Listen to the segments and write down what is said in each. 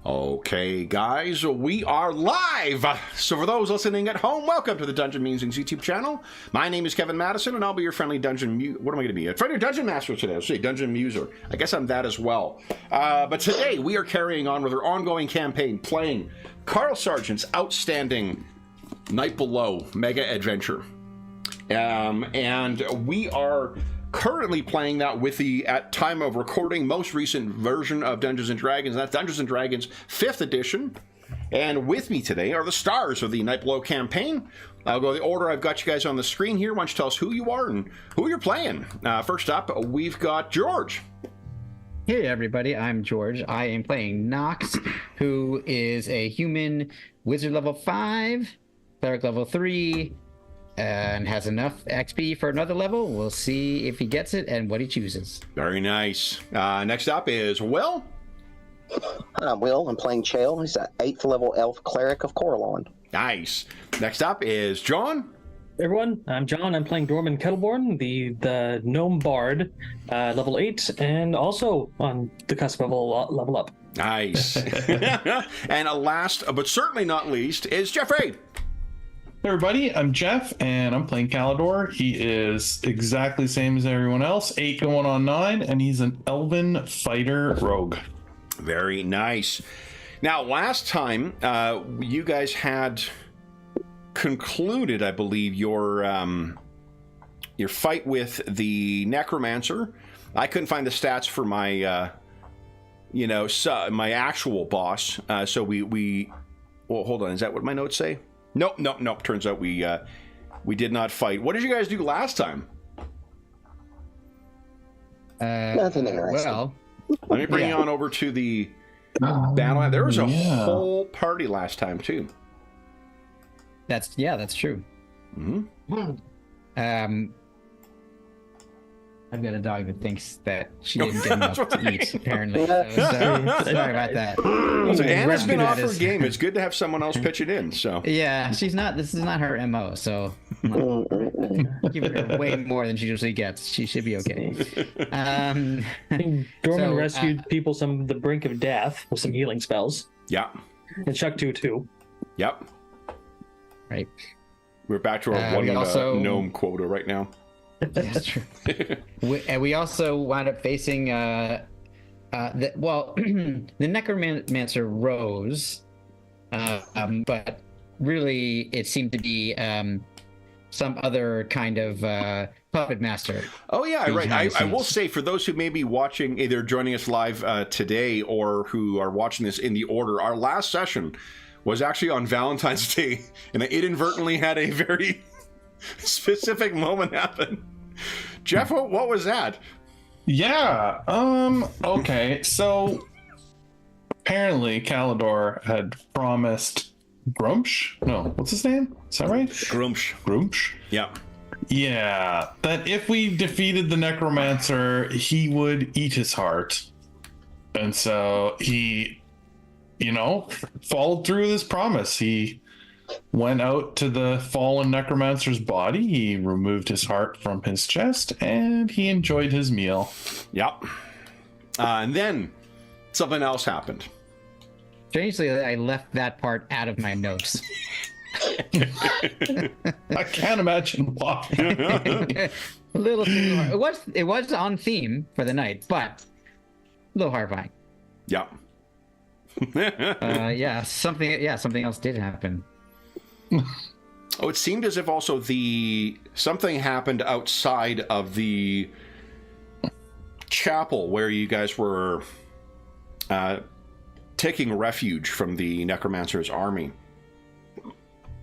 Okay, guys, we are live! So for those listening at home, welcome to the Dungeon Musings YouTube channel. My name is Kevin Madison, and I'll be your friendly dungeon what am I going to be? A friendly dungeon master today. I'll say dungeon muser. I guess I'm that as well. But today, we are carrying on with our ongoing campaign, playing Carl Sargent's outstanding Night Below mega adventure. And we are currently playing that with the, at time of recording, most recent version of Dungeons & Dragons. That's Dungeons & Dragons 5th edition. And with me today are the stars of the Night Below campaign. I'll go the order I've got you guys on the screen here. Why don't you tell us who you are and who you're playing? First up, we've got George. Hey everybody, I'm George. I am playing Knox, who is a human wizard level 5, cleric level 3, and has enough XP for another level. We'll see if he gets it and what he chooses. Very nice. Next up is Will. I'm Will. I'm playing Chael. He's an 8th level elf cleric of Coralon. Nice. Next up is John. Hey everyone, I'm John. I'm playing Dorman Kettleborn, the gnome bard, level 8, and also on the cusp of a level up. Nice. And last, but certainly not least, is Jeffrey. Hey everybody, I'm Jeff, and I'm playing Kalador. He is exactly the same as everyone else, 8 going on 9, and he's an elven fighter rogue. Very nice. Now, last time, you guys had concluded, I believe, your fight with the necromancer. I couldn't find the stats for my, my actual boss. So we well, hold on. Is that what my notes say? Nope. Turns out we did not fight. What did you guys do last time? Nothing interesting. Well, let me bring you on over to the battle. There was a whole party last time too. that's true. Mm-hmm. I've got a dog that thinks that she didn't get enough to eat, apparently. So, sorry about that. So Anna's been off her game. It's good to have someone else pitch it in. So yeah, she's not. This is not her MO. So give her way more than she usually gets. She should be okay. Dorman rescued people from the brink of death with some healing spells. Yeah. And Chuck too. Yep. Right. We're back to our one gnome quota right now. That's true. We also wound up facing the necromancer rose, but really it seemed to be some other kind of puppet master. Oh yeah, right. I will say, for those who may be watching, either joining us live today or who are watching this in the order, our last session was actually on Valentine's Day, and I inadvertently had a very specific moment happen. Jeff, what was that? Yeah. Okay. So apparently Kalador had promised Grumsh. No, what's his name? Is that right? Grumsh. Yeah. Yeah. That if we defeated the necromancer, he would eat his heart. And so he, followed through this promise. He went out to the fallen necromancer's body. He removed his heart from his chest, and he enjoyed his meal. Yep. And then something else happened. Strangely, I left that part out of my notes. I can't imagine why. A little too hard. It was on theme for the night, but a little horrifying. Yep. Something else did happen. Oh, it seemed as if also something happened outside of the chapel where you guys were taking refuge from the necromancer's army.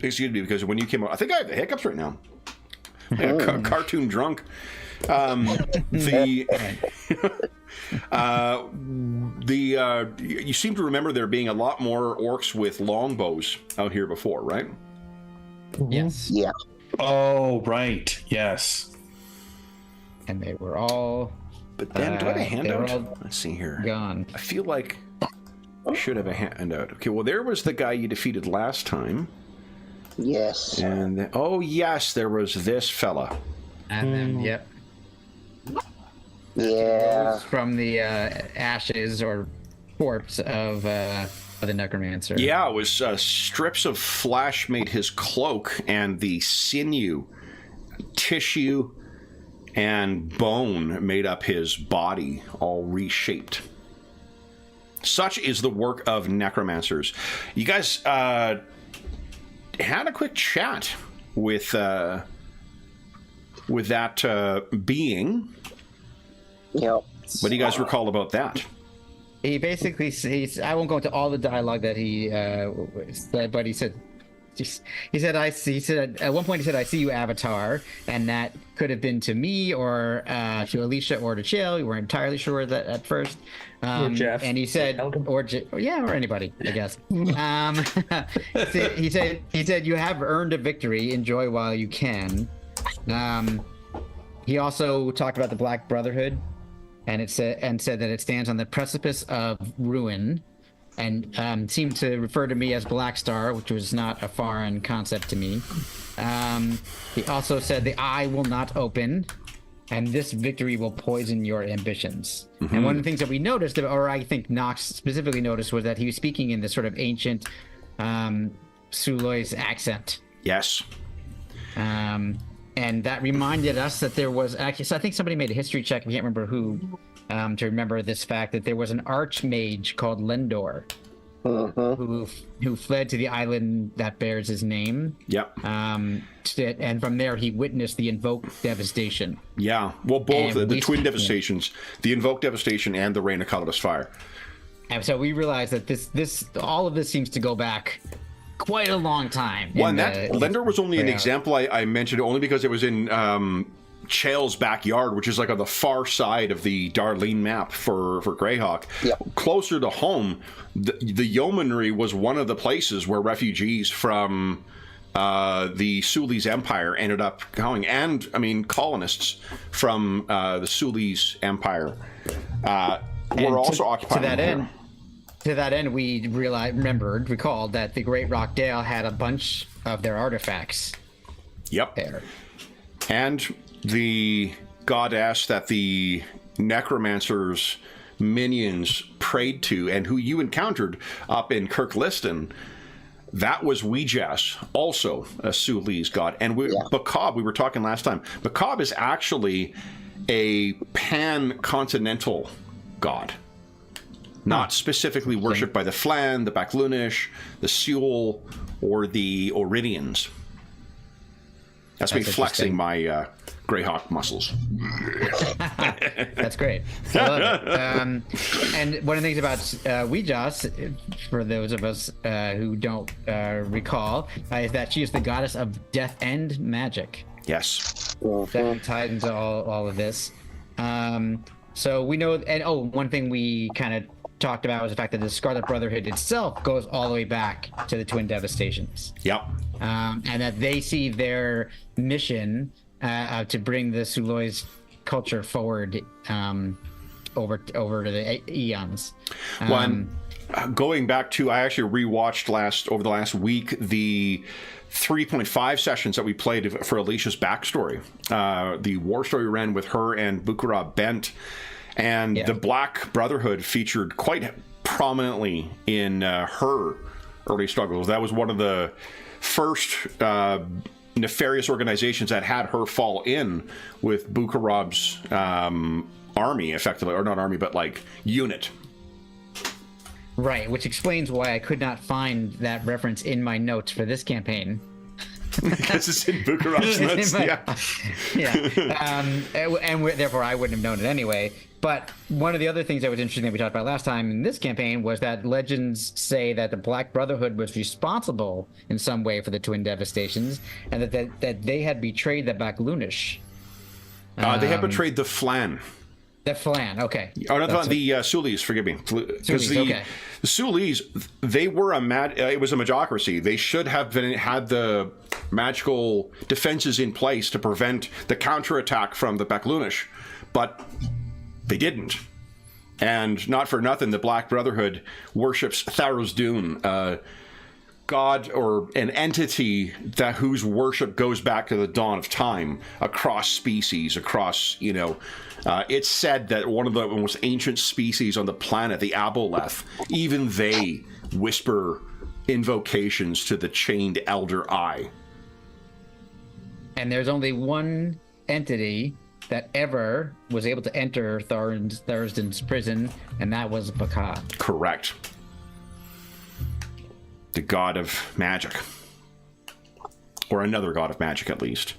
Excuse me, because when you came out, I think I have the hiccups right now. Cartoon drunk. You seem to remember there being a lot more orcs with longbows out here before, right? Yes. Yeah. Oh, right. Yes. And they were all. But then, do I have a handout? Let's see here. Gone. I feel like I should have a handout. Okay, well, there was the guy you defeated last time. Yes. And then, oh, yes, there was this fella. And then, yep. Yeah. From the ashes or corpse of of the necromancer. Yeah, it was strips of flesh made his cloak, and the sinew, tissue, and bone made up his body, all reshaped. Such is the work of necromancers. You guys had a quick chat with that being. Yep. What do you guys recall about that? He basically says, I won't go into all the dialogue that he said, but he said at one point he said, "I see you, Avatar," and that could have been to me or to Alisha or to Chael. We weren't entirely sure that at first. Or Jeff. And he said, or anybody, I guess. He said, "You have earned a victory. Enjoy while you can." He also talked about the Black Brotherhood, and said that it stands on the precipice of ruin, and seemed to refer to me as Black Star, which was not a foreign concept to me. He also said the eye will not open, and this victory will poison your ambitions. Mm-hmm. And one of the things that we noticed, or I think Knox specifically noticed, was that he was speaking in this sort of ancient Sulois accent. Yes. And that reminded us that there was actually, so I think somebody made a history check, I can't remember who, to remember this fact, that there was an archmage called Lendor, who fled to the island that bears his name. Yep. And from there he witnessed the invoked devastation. Yeah. Well, both the twin devastations, the invoked devastation and the rain of colorless fire. And so we realized that this all of this seems to go back quite a long time. Well, and that Lendor was only an example I mentioned only because it was in Chael's backyard, which is like on the far side of the Darlene map for Greyhawk. Yep. Closer to home, the yeomanry was one of the places where refugees from the Sulis Empire ended up going, and I mean colonists from the Sulis Empire were also occupying. To that end, we recalled that the Great Rock Dale had a bunch of their artifacts. Yep. There. And the goddess that the necromancers' minions prayed to, and who you encountered up in Kirkliston, that was Weejas, also a Sulis god. And Bakab, we were talking last time, Bakab is actually a pan-continental god. Not specifically worshipped by the Flan, the Baklunish, the Seul, or the Oridians. That's me flexing my Greyhawk muscles. That's great. I love it. And one of the things about Weejas, for those of us who don't recall, is that she is the goddess of death and magic. Yes. That ties into all of this. So we know, and one thing we kind of talked about was the fact that the Scarlet Brotherhood itself goes all the way back to the Twin Devastations. Yep. And that they see their mission to bring the Sulois culture forward over to the eons. Going back to, I actually rewatched over the last week the 3.5 sessions that we played for Alicia's backstory. The war story we ran with her and Bukarab Bent. And the Black Brotherhood featured quite prominently in her early struggles. That was one of the first nefarious organizations that had her fall in with Bukarab's army, effectively, or not army, but like unit. Right, which explains why I could not find that reference in my notes for this campaign. Because it's in Bukarab's notes, and therefore I wouldn't have known it anyway. But one of the other things that was interesting that we talked about last time in this campaign was that legends say that the Black Brotherhood was responsible in some way for the Twin Devastations, and that they had betrayed the Baklunish. They had betrayed the Flan. The Flan, okay. Oh, not the Sulis, forgive me. Because the Sulis, they were it was a magocracy. They should have had the magical defenses in place to prevent the counterattack from the Baklunish, but they didn't. And not for nothing, the Black Brotherhood worships Tharos Dune, god or an entity that whose worship goes back to the dawn of time across species, across, it's said that one of the most ancient species on the planet, the Aboleth, even they whisper invocations to the chained Elder Eye. And there's only one entity that ever was able to enter Thurston's prison, and that was Baka. Correct. The god of magic. Or another god of magic, at least.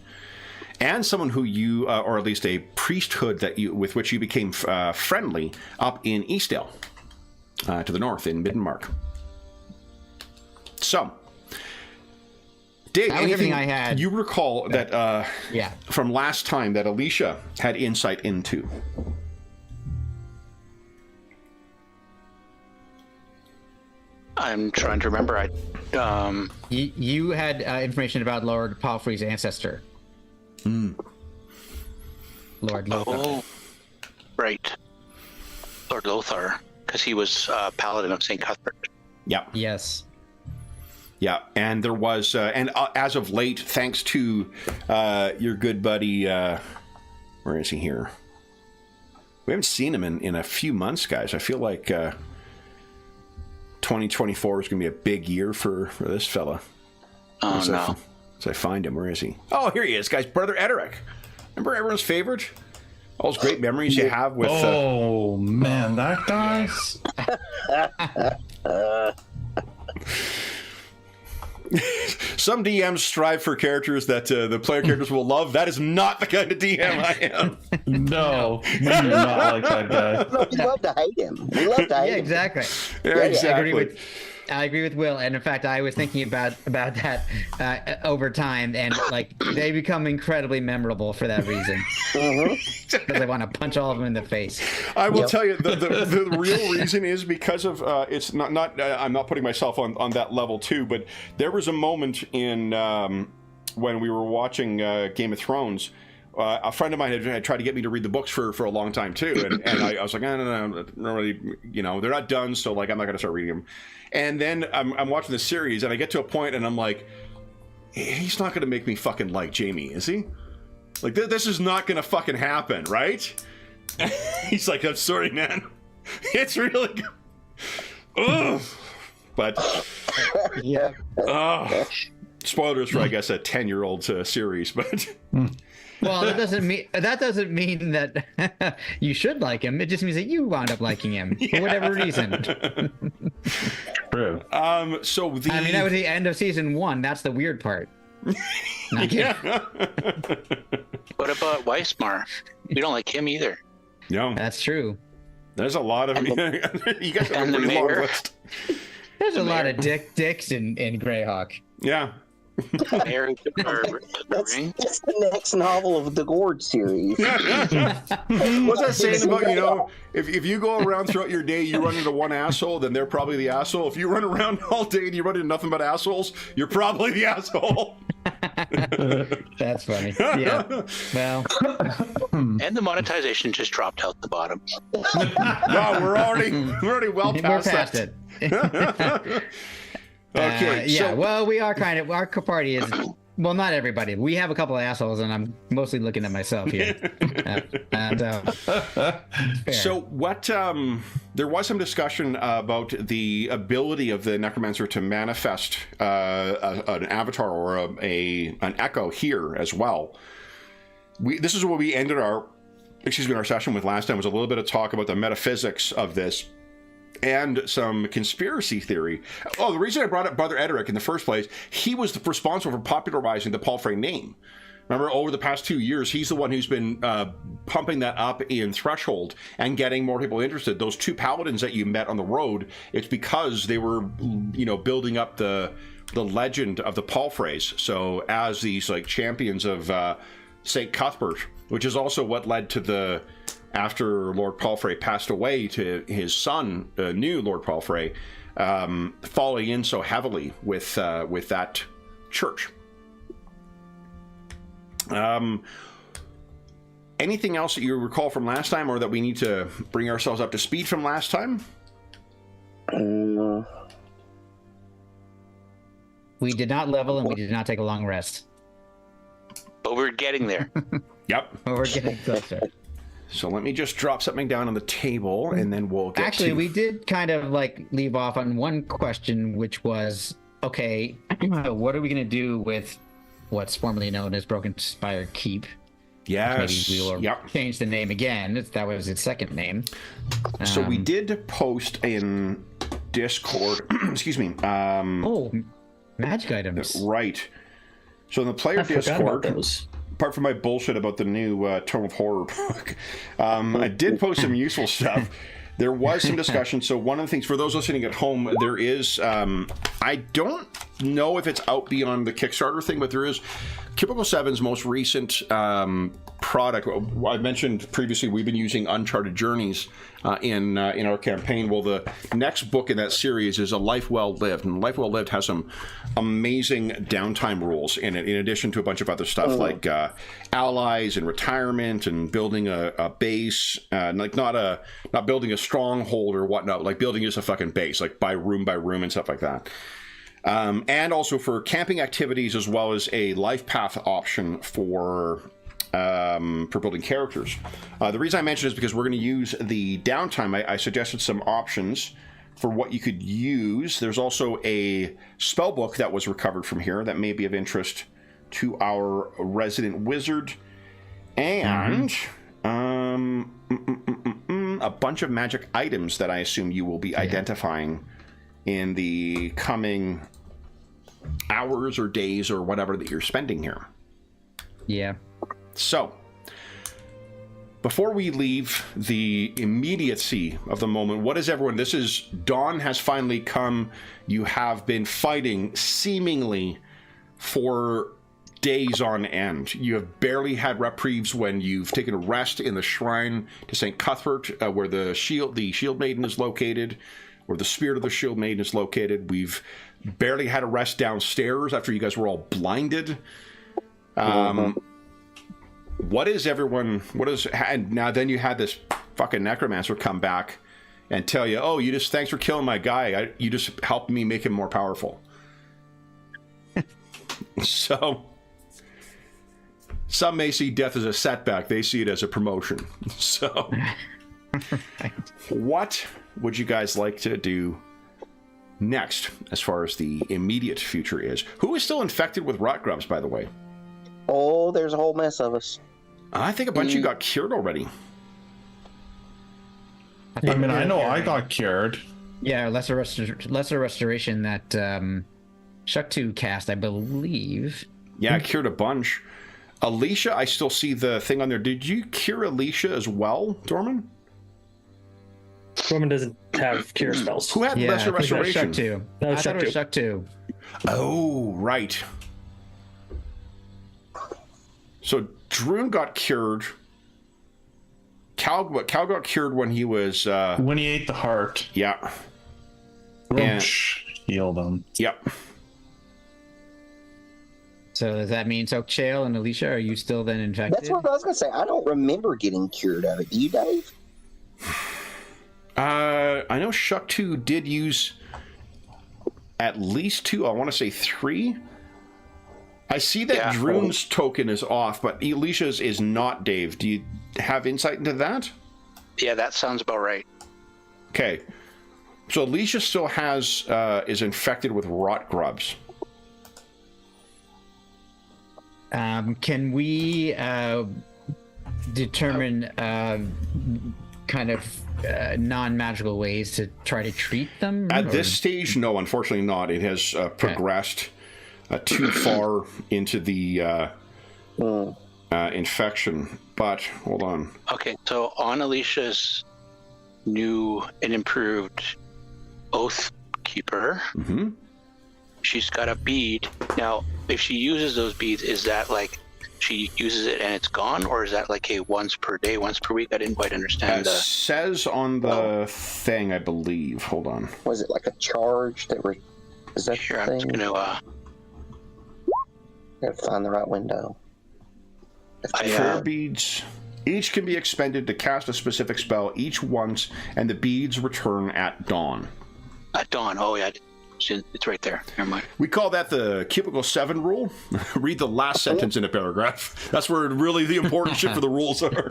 And someone who you, or at least a priesthood with which you became friendly up in Eastdale, to the north in Middenmark. So, Dave, anything I had. You recall that from last time that Alisha had insight into? I'm trying to remember. You had information about Lord Palfrey's ancestor. Lord Lothar. Oh, right. Lord Lothar, because he was Paladin of St. Cuthbert. Yeah. Yes. Yeah, and there was, as of late, thanks to your good buddy, where is he here? We haven't seen him in a few months, guys. I feel like 2024 is going to be a big year for this fella. Oh, no. So I find him. Where is he? Oh, here he is, guys. Brother Ederic. Remember everyone's favorite? All those great memories you have with... Oh, man, that guy... Some DMs strive for characters that the player characters will love. That is not the kind of DM I am. No, we do not like that guy. We love to hate him. We love to hate him. Exactly. Yeah, exactly. I agree with Will, and in fact, I was thinking about that over time, and like they become incredibly memorable for that reason. Because I want to punch all of them in the face. I will tell you the real reason is because of it's not I'm not putting myself on that level too, but there was a moment in when we were watching Game of Thrones. A friend of mine had tried to get me to read the books for a long time too, and I was like, no, not really, they're not done, so like I'm not going to start reading them. And then I'm watching the series, and I get to a point, and I'm like, he's not going to make me fucking like Jamie, is he? Like this is not going to fucking happen, right? He's like, I'm sorry, man. It's really good. Ugh. But Yeah. Spoilers for I guess a 10-year-old series, but. Well, that doesn't mean that you should like him. It just means that you wound up liking him for whatever reason. True. So that was the end of season 1. That's the weird part. Yeah. What about Weismar? We don't like him either. No, that's true. There's a lot of you guys have a pretty long list. There's a lot of dicks in Greyhawk. Yeah. That's the next novel of the Gord series. What's that saying about, if you go around throughout your day, you run into one asshole, then they're probably the asshole. If you run around all day and you run into nothing but assholes, you're probably the asshole. That's funny. Yeah. Well. And the monetization just dropped out the bottom. No, we're already well past it. Okay. Yeah. Well, we are kind of our party is. Well, not everybody. We have a couple of assholes, and I'm mostly looking at myself here. So what? There was some discussion about the ability of the necromancer to manifest an avatar or an echo here as well. This is what we ended our session with last time. Was a little bit of talk about the metaphysics of this. And some conspiracy theory. Oh, the reason I brought up Brother Ederic in the first place, he was responsible for popularizing the Palfrey name. Remember, over the past 2 years, he's the one who's been pumping that up in Threshold and getting more people interested. Those 2 paladins that you met on the road, it's because they were, building up the legend of the Palfreys. So as these like champions of St. Cuthbert, which is also what led to after Lord Palfrey passed away, to his son, new Lord Palfrey, falling in so heavily with that church. Anything else that you recall from last time, or that we need to bring ourselves up to speed from last time? We did not level and we did not take a long rest. But we're getting there. Yep. But we're getting closer. So let me just drop something down on the table, and then we'll get Actually, to... we did kind of like leave off on one question, which was, okay, what are we going to do with what's formerly known as Broken Spire Keep? Yes. Maybe we will change the name again. That was its second name. So we did post in Discord, excuse me. Magic items. Right. So in the player I forgot about Discord, those. apart from my bullshit about the new Tome of Horror book, I did post some useful stuff. There was some discussion. So one of the things, for those listening at home, there is, I don't know if it's out beyond the Kickstarter thing, but there is Cubicle 7's most recent product. I mentioned previously we've been using Uncharted Journeys in our campaign. Well, the next book in that series is A Life Well Lived, and Life Well Lived has some amazing downtime rules in it, in addition to a bunch of other stuff like allies and retirement and building a base, like not building a stronghold or whatnot, like building just a fucking base, like by room and stuff like that. And also for camping activities, as well as a life path option for building characters. The reason I mentioned is because we're going to use the downtime. I suggested some options for what you could use. There's also a spell book that was recovered from here that may be of interest to our resident wizard, and a bunch of magic items that I assume you will be identifying in the coming hours or days or whatever that you're spending here. Yeah. So, before we leave the immediacy of the moment, what is everyone? This is dawn has finally come. You have been fighting seemingly for days on end. You have barely had reprieves when you've taken a rest in the shrine to St. Cuthbert, where the shield maiden is located, where the spirit of the shield maiden is located. We've barely had a rest downstairs after you guys were all blinded. What is everyone, and now then you had this fucking necromancer come back and tell you, oh, thanks for killing my guy. You just helped me make him more powerful. So, some may see death as a setback. They see it as a promotion. So, what would you guys like to do next as far as the immediate future is? Who is still infected with rot grubs, by the way? Oh, there's a whole mess of us. I think a bunch of you got cured already. I mean, I know I got cured. Yeah, lesser restoration that Shuk2 cast, I believe. Yeah, I cured a bunch. Alisha, I still see the thing on there. Did you cure Alisha as well, Dorman? Dorman doesn't have cure spells. Who had lesser restoration? Shuk2. That was I thought it was Shuk2. Oh, right. So Druin got cured. Cal got cured when he was... when he ate the heart. Yeah. And healed him. Yep. So does that mean Chael and Alisha, are you still then infected? That's what I was going to say. I don't remember getting cured of it. Do you, Dave? I know Shuk2 did use at least 2. I want to say 3. I see that Druin's token is off, but Alicia's is not, Dave. Do you have insight into that? Yeah, that sounds about right. Okay. So Alisha still is infected with rot grubs. Can we determine kind of non-magical ways to try to treat them? At this stage, no, unfortunately not. It has progressed too far into the infection. But hold on. Okay, so on Alicia's new and improved Oath Keeper, she's got a bead. Now, if she uses those beads, is that like she uses it and it's gone, or is that like a once per day, once per week? I didn't quite understand. It says on the thing, I believe. Hold on. Was it like a charge that is that Here, the I'm thing? just gonna Gotta find the right window. Prayer beads. Each can be expended to cast a specific spell each once, and the beads return at dawn. at dawn. Oh yeah. It's right there. Never mind. We call that the cubicle 7 rule. Read the last sentence in a paragraph. That's where really the important shit for the rules are.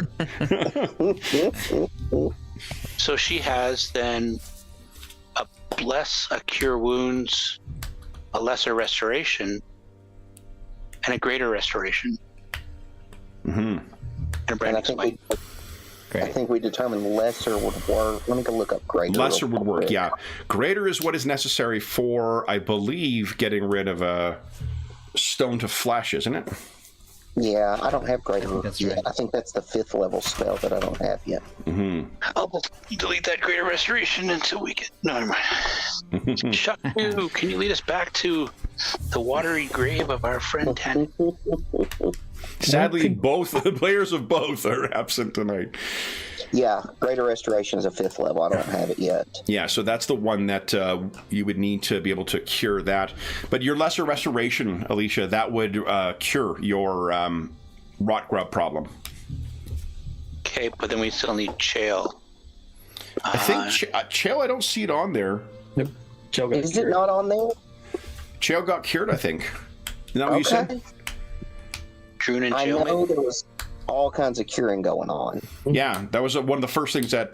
So she has then a cure wounds, a lesser restoration, and a greater restoration. Mm-hmm. And a And branding smite. I think we determined lesser would work. Let me go look up greater. Lesser real would work, quick. yeah. Greater is what is necessary for, I believe, getting rid of a stone to flesh, isn't it? Yeah, I don't have greater that's yet. right. I think that's the 5th level spell that I don't have yet. Mm-hmm. I'll delete that greater restoration until we get. No, never mind. Chuck, can you lead us back to the watery grave of our friend Tanit? Sadly, both the players of both are absent tonight. Yeah, greater restoration is a 5th level. I don't have it yet. Yeah, so that's the one that you would need to be able to cure that. But your lesser restoration, Alisha, that would cure your rot grub problem. Okay, but then we still need Chael. I think Chael, I don't see it on there. Nope. Joe got Is it cured. not on there? Chael got cured, I think. Isn't that what you said? Druin and I Chael. know maybe? there was all kinds of curing going on. Yeah, that was one of the first things that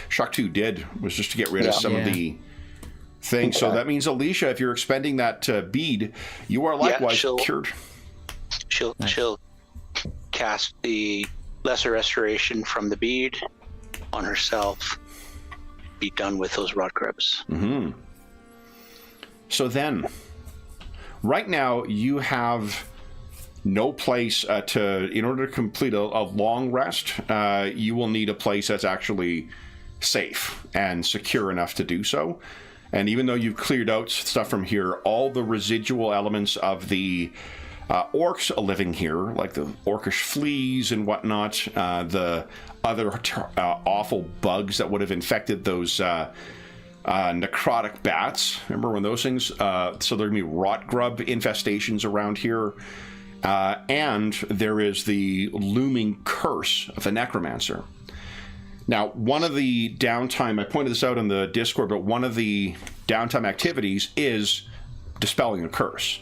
Shaktu did, was just to get rid of some of the things. So Okay. that means, Alisha, if you're expending that bead, you are likewise she'll- cured. She'll cast the lesser restoration from the bead on herself. Be done with those rot grubs. Mm-hmm. So then, right now, you have no place in order to complete a long rest, you will need a place that's actually safe and secure enough to do so. And even though you've cleared out stuff from here, all the residual elements of the orcs living here, like the orcish fleas and whatnot, the other awful bugs that would have infected those necrotic bats. Remember when those things? So there are going to be rot grub infestations around here. And there is the looming curse of the necromancer. Now, one of the downtime, I pointed this out in the Discord, but one of the downtime activities is dispelling a curse.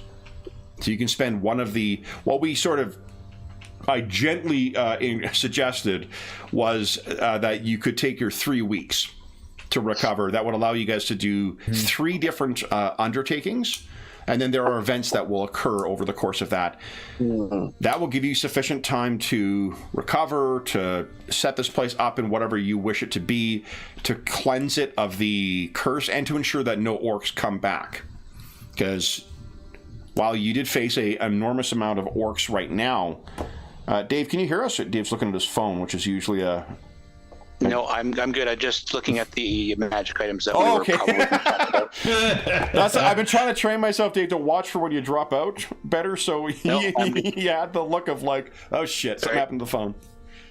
So you can spend one of the, what we sort of, I gently suggested was that you could take your 3 weeks to recover. That would allow you guys to do 3 different undertakings. And then there are events that will occur over the course of that. That will give you sufficient time to recover, to set this place up in whatever you wish it to be, to cleanse it of the curse, and to ensure that no orcs come back. Because while you did face an enormous amount of orcs right now, Dave, can you hear us? Dave's looking at his phone, which is usually a... No, I'm good. I'm just looking at the magic items that Oh, we were okay. probably talking about. I've been trying to train myself, Dave, to watch for when you drop out better, so No, you had the look of like, oh shit, something Right. happened to the phone.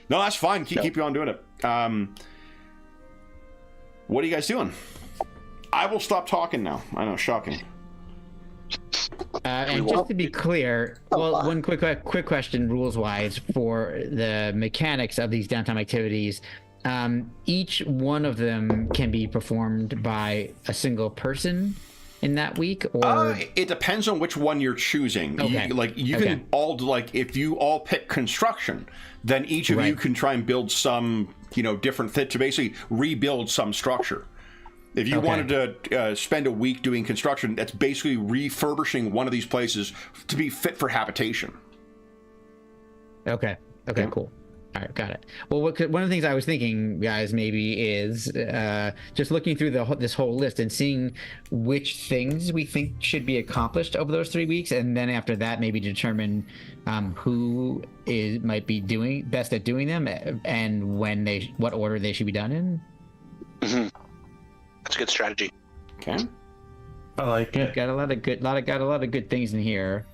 No, that's fine. Keep you on doing it. What are you guys doing? I will stop talking now. I know, shocking. And just to be clear, well, one quick question, rules-wise, for the mechanics of these downtime activities. Each one of them can be performed by a single person in that week, or It depends on which one you're choosing. Okay. You Okay. can all if you all pick construction, then each of you Right. can try and build some different thing to basically rebuild some structure. If you Okay. wanted to spend a week doing construction, that's basically refurbishing one of these places to be fit for habitation. Okay, Yeah. cool. All right, got it. Well, one of the things I was thinking, guys, maybe is just looking through this whole list and seeing which things we think should be accomplished over those 3 weeks, and then after that, maybe determine who might be doing best at doing them, and what order they should be done in. Mhm. That's a good strategy. Okay. I like it. Got a lot of good things in here.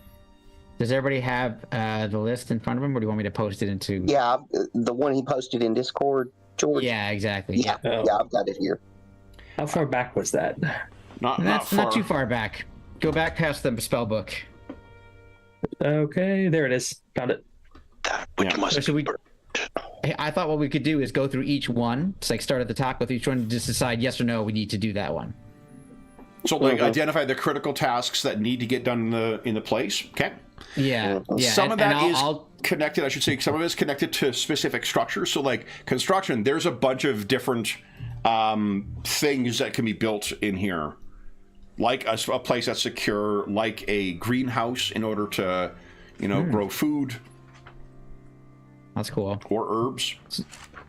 Does everybody have the list in front of them, or do you want me to post it into? Yeah, the one he posted in Discord, George. Yeah, exactly. Yeah, Oh. yeah, I've got it here. How far back was that? That's not too far back. Go back past the spell book. Okay, there it is. Found it. That which Yeah. must So we- be I thought what we could do is go through each one. Just like start at the top with each one, just decide yes or no we need to do that one. So, like, identify the critical tasks that need to get done in the place. Okay. Yeah. Some of that is connected. I should say some of it is connected to specific structures. So, like construction, there's a bunch of different things that can be built in here, like a place that's secure, like a greenhouse in order to, grow food. That's cool. Or herbs.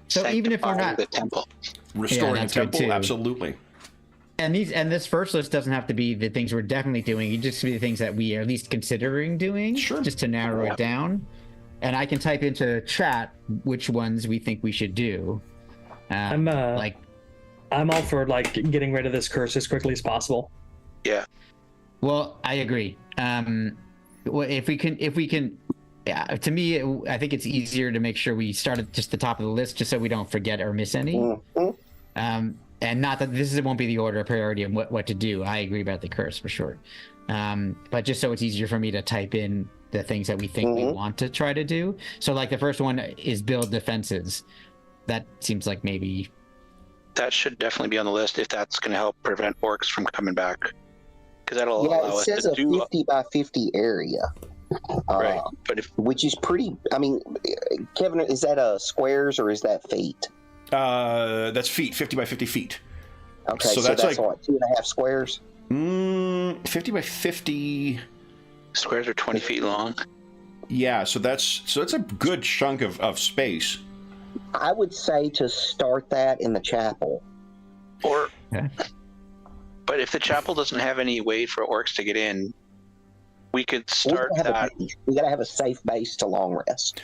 So even if we're not the temple, restoring the temple, absolutely. And this first list doesn't have to be the things we're definitely doing. It just be the things that we are at least considering doing, just to narrow it down. And I can type into chat which ones we think we should do. I'm all for like getting rid of this curse as quickly as possible. Yeah. Well, I agree. Well, if we can. Yeah, to me, I think it's easier to make sure we start at just the top of the list, just so we don't forget or miss any. And not that this won't be the order of priority of what to do. I agree about the curse for sure. But just so it's easier for me to type in the things that we think we want to try to do. So like the first one is build defenses. That seems like maybe... That should definitely be on the list if that's going to help prevent orcs from coming back. Because that'll allow us to do... Yeah, it says a 50 by 50 area. Right. But which is pretty... I mean, Kevin, is that squares or is that feet? That's feet, 50 by 50 feet. Okay, so that's like 2.5 squares? 50 by 50... Squares are 20 feet long. Yeah, so that's a good chunk of space. I would say to start that in the chapel. Or... But if the chapel doesn't have any way for orcs to get in, we could start that. We gotta have a safe base to long rest.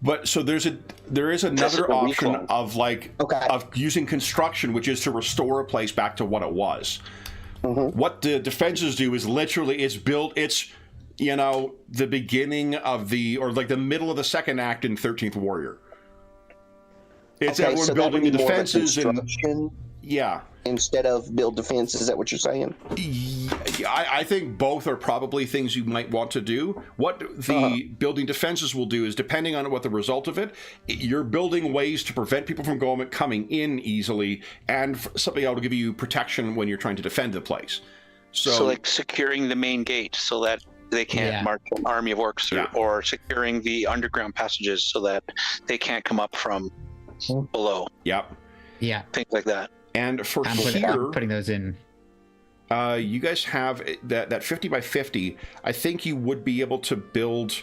But so there is another option of of using construction, which is to restore a place back to what it was. What the defenses do is literally it's the beginning of the middle of the second act in 13th Warrior. It's everyone building the defenses and instead of build defense. Is that what you're saying? I think both are probably things you might want to do. What the building defenses will do is, depending on what the result of it, you're building ways to prevent people from coming in easily, and something else to give you protection when you're trying to defend the place. So like securing the main gate so that they can't march an army of orcs through, or securing the underground passages so that they can't come up from below. Things like that. And for I'm putting those in. You guys have that 50 by 50. I think you would be able to build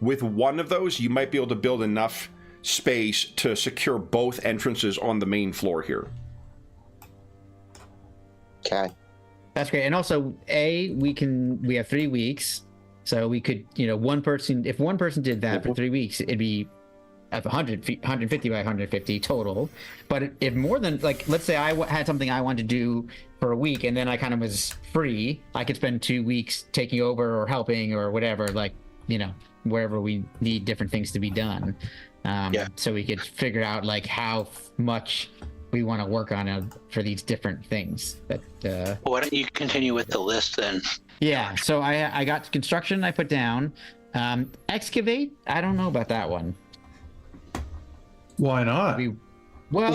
with one of those. You might be able to build enough space to secure both entrances on the main floor here. Okay. That's great. And also, we have 3 weeks, so we could, if one person did that for 3 weeks, it'd be at 150 by 150 total. But if more than, let's say I had something I wanted to do for a week and then I kind of was free, I could spend 2 weeks taking over or helping or whatever, wherever we need different things to be done. So we could figure out how much we want to work on for these different things. Why don't you continue with the list then? Yeah, so I got construction I put down. Excavate, I don't know about that one. Why not? Well,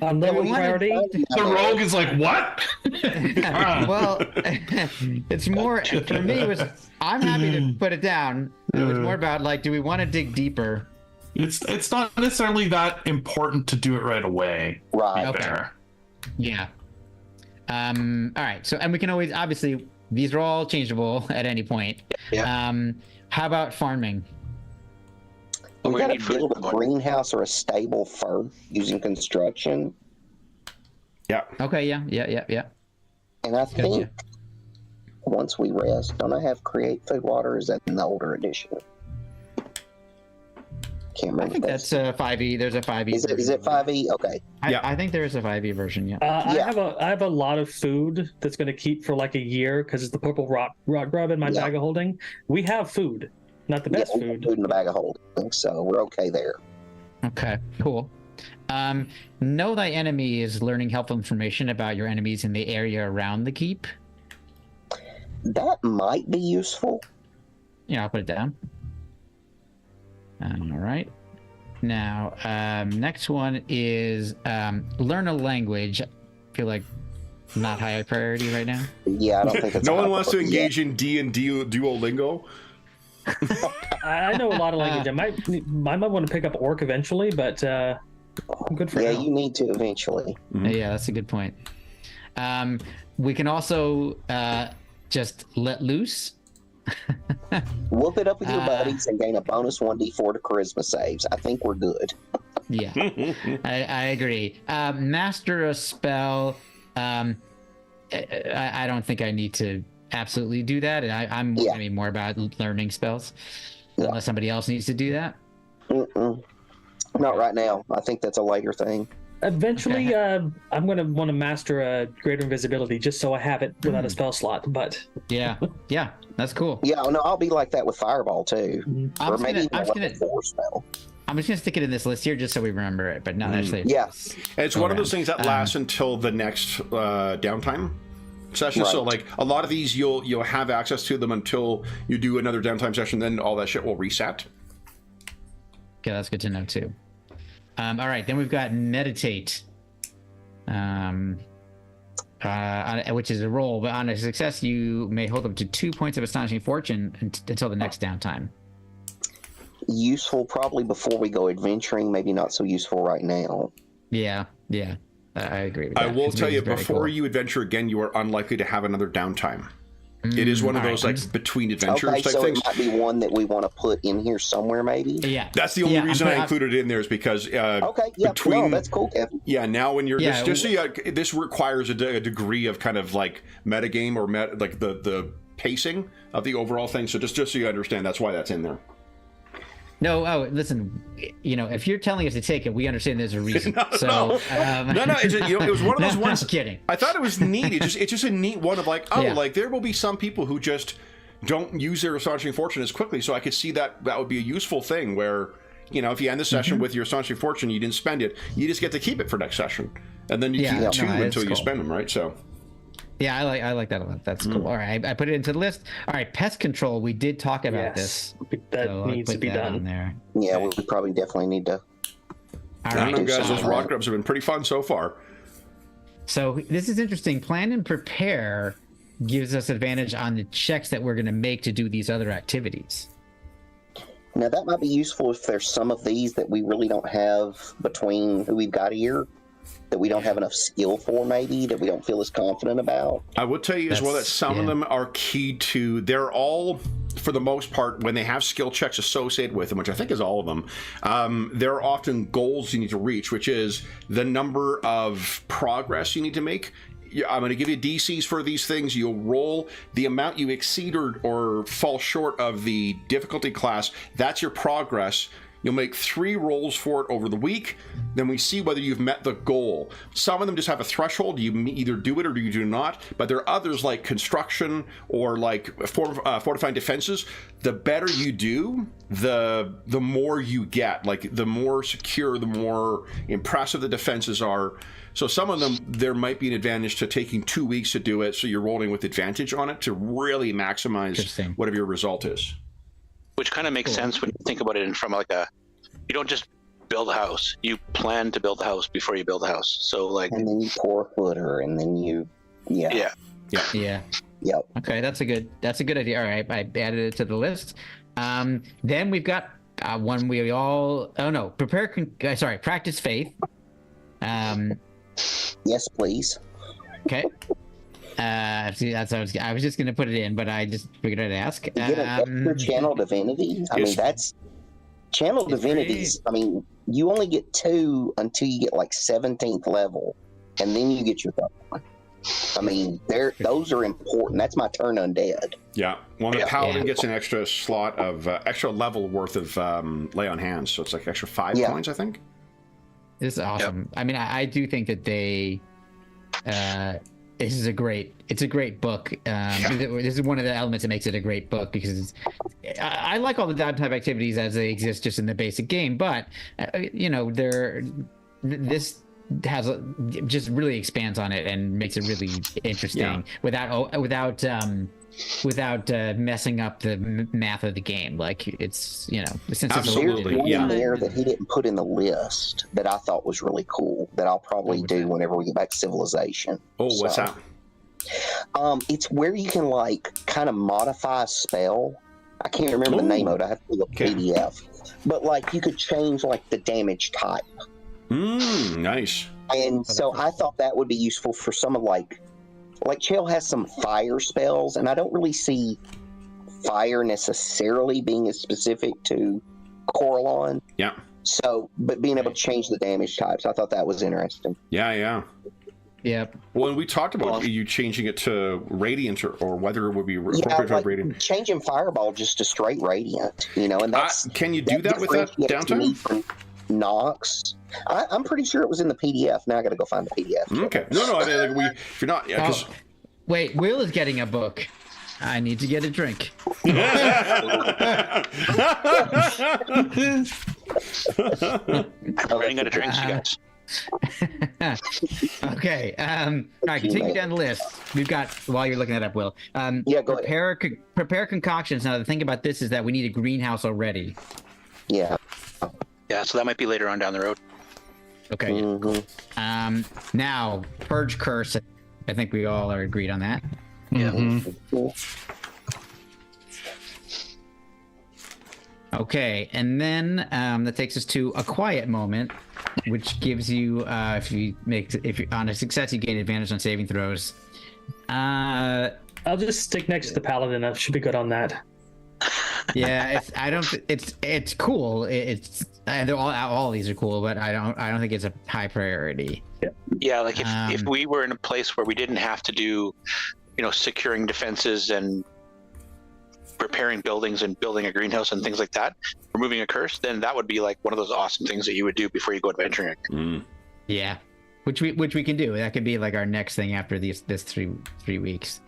on level priority, the rogue is like, what? Well, it's more for me. I'm happy to put it down. It was more about do we want to dig deeper? It's not necessarily that important to do it right away. Right. Okay. There. Yeah. All right. So, and we can always, obviously, these are all changeable at any point. Yeah. How about farming? We gotta build a greenhouse or a stable first using construction. Yeah. Okay. Yeah. And I think once we rest, don't I have create food water? Is that in the older edition? Can't remember. I think that's 5e. There's a 5e. Is it 5e? Okay. I think there is a 5e version. Yeah. I have a lot of food that's going to keep for a year because it's the purple rock grub in my bag of holding. We have food, not the best food. Food in the bag of holding, so we're okay there. Okay. Cool. Know thy enemy is learning helpful information about your enemies in the area around the keep. That might be useful. Yeah, I'll put it down. All right. Now, next one is learn a language. I feel like not high priority right now. Yeah, I don't think it's. No one wants to engage in D&D Duolingo. I know a lot of language. I might want to pick up Orc eventually, but I'm good for Yeah, now. you need to eventually. Yeah, that's a good point. We can also just let loose. Whoop it up with your buddies and gain a bonus 1d4 to charisma saves. I think we're good. Yeah, I agree. Master a spell. I don't think I need to absolutely do that. And I'm going to be more about learning spells. Unless somebody else needs to do that. Not right now. I think that's a later thing. Eventually, I'm going to want to master a greater invisibility just so I have it without a spell slot. But yeah, that's cool. Yeah, no, I'll be like that with Fireball too. I'm Or just maybe gonna- even a level 4 spell. I'm just gonna stick it in this list here just so we remember it, but not actually. Yeah. It's one of those things that lasts until the next downtime session. So, Right. like, a lot of these, you'll have access to them until you do another downtime session. Then all that shit will reset. Okay, that's good to know too. All right, then we've got meditate, which is a roll, but on a success, you may hold up to 2 points of astonishing fortune until the next downtime. Useful probably before we go adventuring, maybe not so useful right now. Yeah, I agree with that. I will tell you, It's very before cool. you adventure again, you are unlikely to have another downtime. It is one of all those right, like between adventures Okay, type so things. it might be one that we want to put in here somewhere, maybe. Yeah, That's the only reason I included it in there is because Okay, yeah, no, that's cool, Kevin. now when you're Yeah, just so this requires a degree of kind of like metagame or like the pacing of the overall thing. So just so you understand, that's why that's in there. No, listen, if you're telling us to take it, we understand there's a reason. No. So, It's just, it was one of those No, ones. I'm kidding. I thought it was neat. It's just a neat one of like, like there will be some people who just don't use their astonishing fortune as quickly. So I could see that would be a useful thing where, if you end the session with your astonishing fortune, you didn't spend it, you just get to keep it for next session, and then you keep two until you spend them, right? So. Yeah, I like that a lot. That's cool. All right, I put it into the list. All right, pest control. We did talk about this. That So I needs to put be that done. on there. Yeah, we probably definitely need to. All I don't know, right. guys. Those something. rock grubs have been pretty fun so far. So this is interesting. Plan and prepare gives us advantage on the checks that we're going to make to do these other activities. Now, that might be useful if there's some of these that we really don't have between who we've got here, that we don't have enough skill for, maybe, that we don't feel as confident about. I would tell you as well that some of them are key to, they're all, for the most part, when they have skill checks associated with them, which I think is all of them, there are often goals you need to reach, which is the number of progress you need to make. I'm going to give you DCs for these things. You'll roll the amount you exceed or fall short of the difficulty class. That's your progress. You'll make 3 rolls for it over the week. Then we see whether you've met the goal. Some of them just have a threshold. You either do it or you do not. But there are others like construction or like fortifying defenses. The better you do, the more you get. Like the more secure, the more impressive the defenses are. So some of them, there might be an advantage to taking 2 weeks to do it. So you're rolling with advantage on it to really maximize whatever your result is. Which kind of makes sense when you think about it from like you don't just build a house. You plan to build a house before you build a house. So like, and then you pour a footer, and then you, Yeah. Yep. Okay, that's a good idea. All right, I added it to the list. Then we've got one we all. Oh no, practice faith. Yes, please. Okay. See, I was just gonna put it in, but I just figured I'd ask. You get an extra channel divinity. I mean, that's channel divinities. I mean, you only get 2 until you get like 17th level, and then you get your third one. I mean, those are important. That's my turn undead. Yeah. Well, the paladin gets an extra slot of extra level worth of lay on hands, so it's like extra 5 points, I think. This is awesome. I mean, I do think that they. This is a great book. This is one of the elements that makes it a great book because I like all the downtime activities as they exist just in the basic game, but this just really expands on it and makes it really interesting without messing up the math of the game. Like it's since Absolutely. it's There's one there that he didn't put in the list that I thought was really cool that I'll probably do whenever we get back to Civilization. Oh, what's that? It's where you can like kind of modify a spell. I can't remember the name of it. I have to look at PDF. But like you could change like the damage type. Nice. And so I thought that would be useful for some of like Chell has some fire spells, and I don't really see fire necessarily being as specific to Coralon. Yeah. So, but being able to change the damage types, I thought that was interesting. Yeah. Yep. Well, we talked about you changing it to Radiant or whether it would be appropriate to Radiant. Changing Fireball just to straight Radiant, and that's... Can you do that with that downtime? From Knox. I'm pretty sure it was in the PDF. Now I got to go find the PDF. Okay. No, I mean, like if you're not... Yeah, wait, Will is getting a book. I need to get a drink. I'm running out of drinks, you guys. Okay. All right. Continue down the list. We've got while you're looking that up, Will. Yeah. Go ahead. Prepare concoctions. Now the thing about this is that we need a greenhouse already. Yeah. Yeah. So that might be later on down the road. Okay. Mm-hmm. Now Purge Curse. I think we all are agreed on that. Yeah. Cool. Okay, and then that takes us to a quiet moment, which gives you, if you're on a success, you gain advantage on saving throws. I'll just stick next to the paladin. I should be good on that. Yeah, it's cool. They're all these are cool, but I don't think it's a high priority. Yeah, like if we were in a place where we didn't have to do, securing defenses and repairing buildings and building a greenhouse and things like that, removing a curse, then that would be like one of those awesome things that you would do before you go adventuring. Yeah, which we can do. That could be like our next thing after this 3 weeks.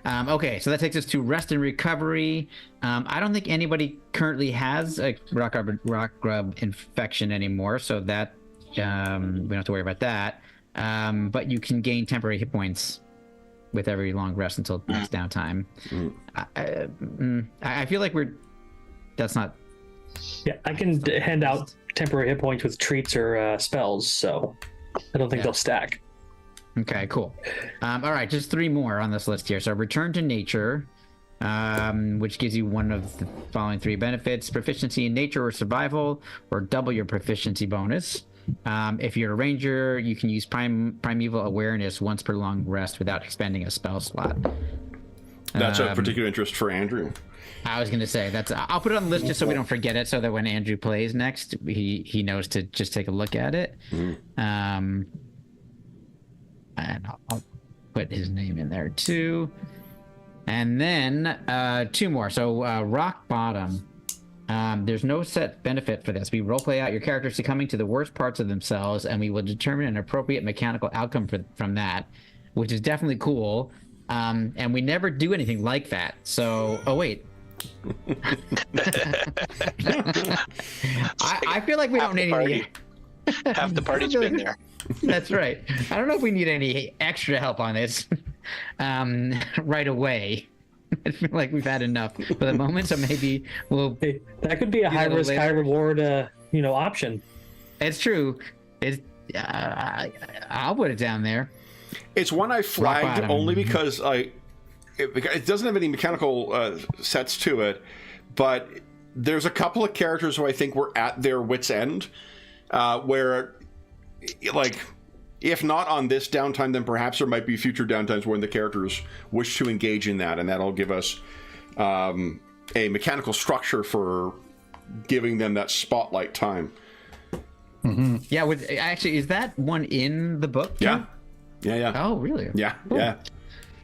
Okay, so that takes us to rest and recovery. I don't think anybody currently has a rock grub infection anymore, so that we don't have to worry about that. But you can gain temporary hit points with every long rest until next downtime. I feel like that's not... Yeah, I can hand out temporary hit points with treats or spells, so I don't think they'll stack. Okay, cool. All right, just 3 more on this list here. So return to nature, which gives you one of the following 3 benefits: proficiency in nature or survival, or double your proficiency bonus. If you're a ranger, you can use primeval awareness once per long rest without expending a spell slot. That's a particular interest for Andrew. I was going to say I'll put it on the list just so we don't forget it, so that when Andrew plays next, he knows to just take a look at it. And I'll put his name in there too. And then 2 more. So rock bottom. There's no set benefit for this. We roleplay out your characters succumbing to the worst parts of themselves, and we will determine an appropriate mechanical outcome from that, which is definitely cool. And we never do anything like that. So, wait. I feel like we don't need any... Half the party's been there. That's right. I don't know if we need any extra help on this right away. I feel like we've had enough for the moment, so maybe we'll... That could be a high risk, high reward, option. It's true. I'll put it down there. It's one I flagged only because it doesn't have any mechanical sets to it, but there's a couple of characters who I think were at their wits' end, where, like, if not on this downtime, then perhaps there might be future downtimes when the characters wish to engage in that, and that'll give us a mechanical structure for giving them that spotlight time. Mm-hmm. Yeah, actually, is that one in the book? Yeah. Oh, really? Yeah, cool. yeah.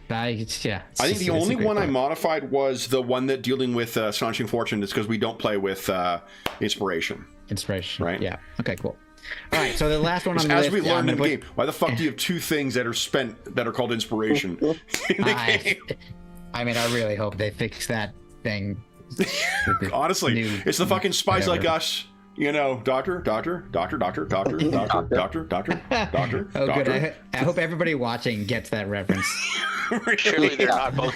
I think the only one I modified was the one that dealing with Astonishing Fortune is because we don't play with Inspiration. Right? Yeah. Okay, cool. All right, so the last one on the list... As we learned in the game, why the fuck do you have 2 things that are called Inspiration in the game? I mean, I really hope they fix that thing. Honestly, it's the fucking Spies Like Us You know, doctor. Oh, good. I hope everybody watching gets that reference. Surely they're not both.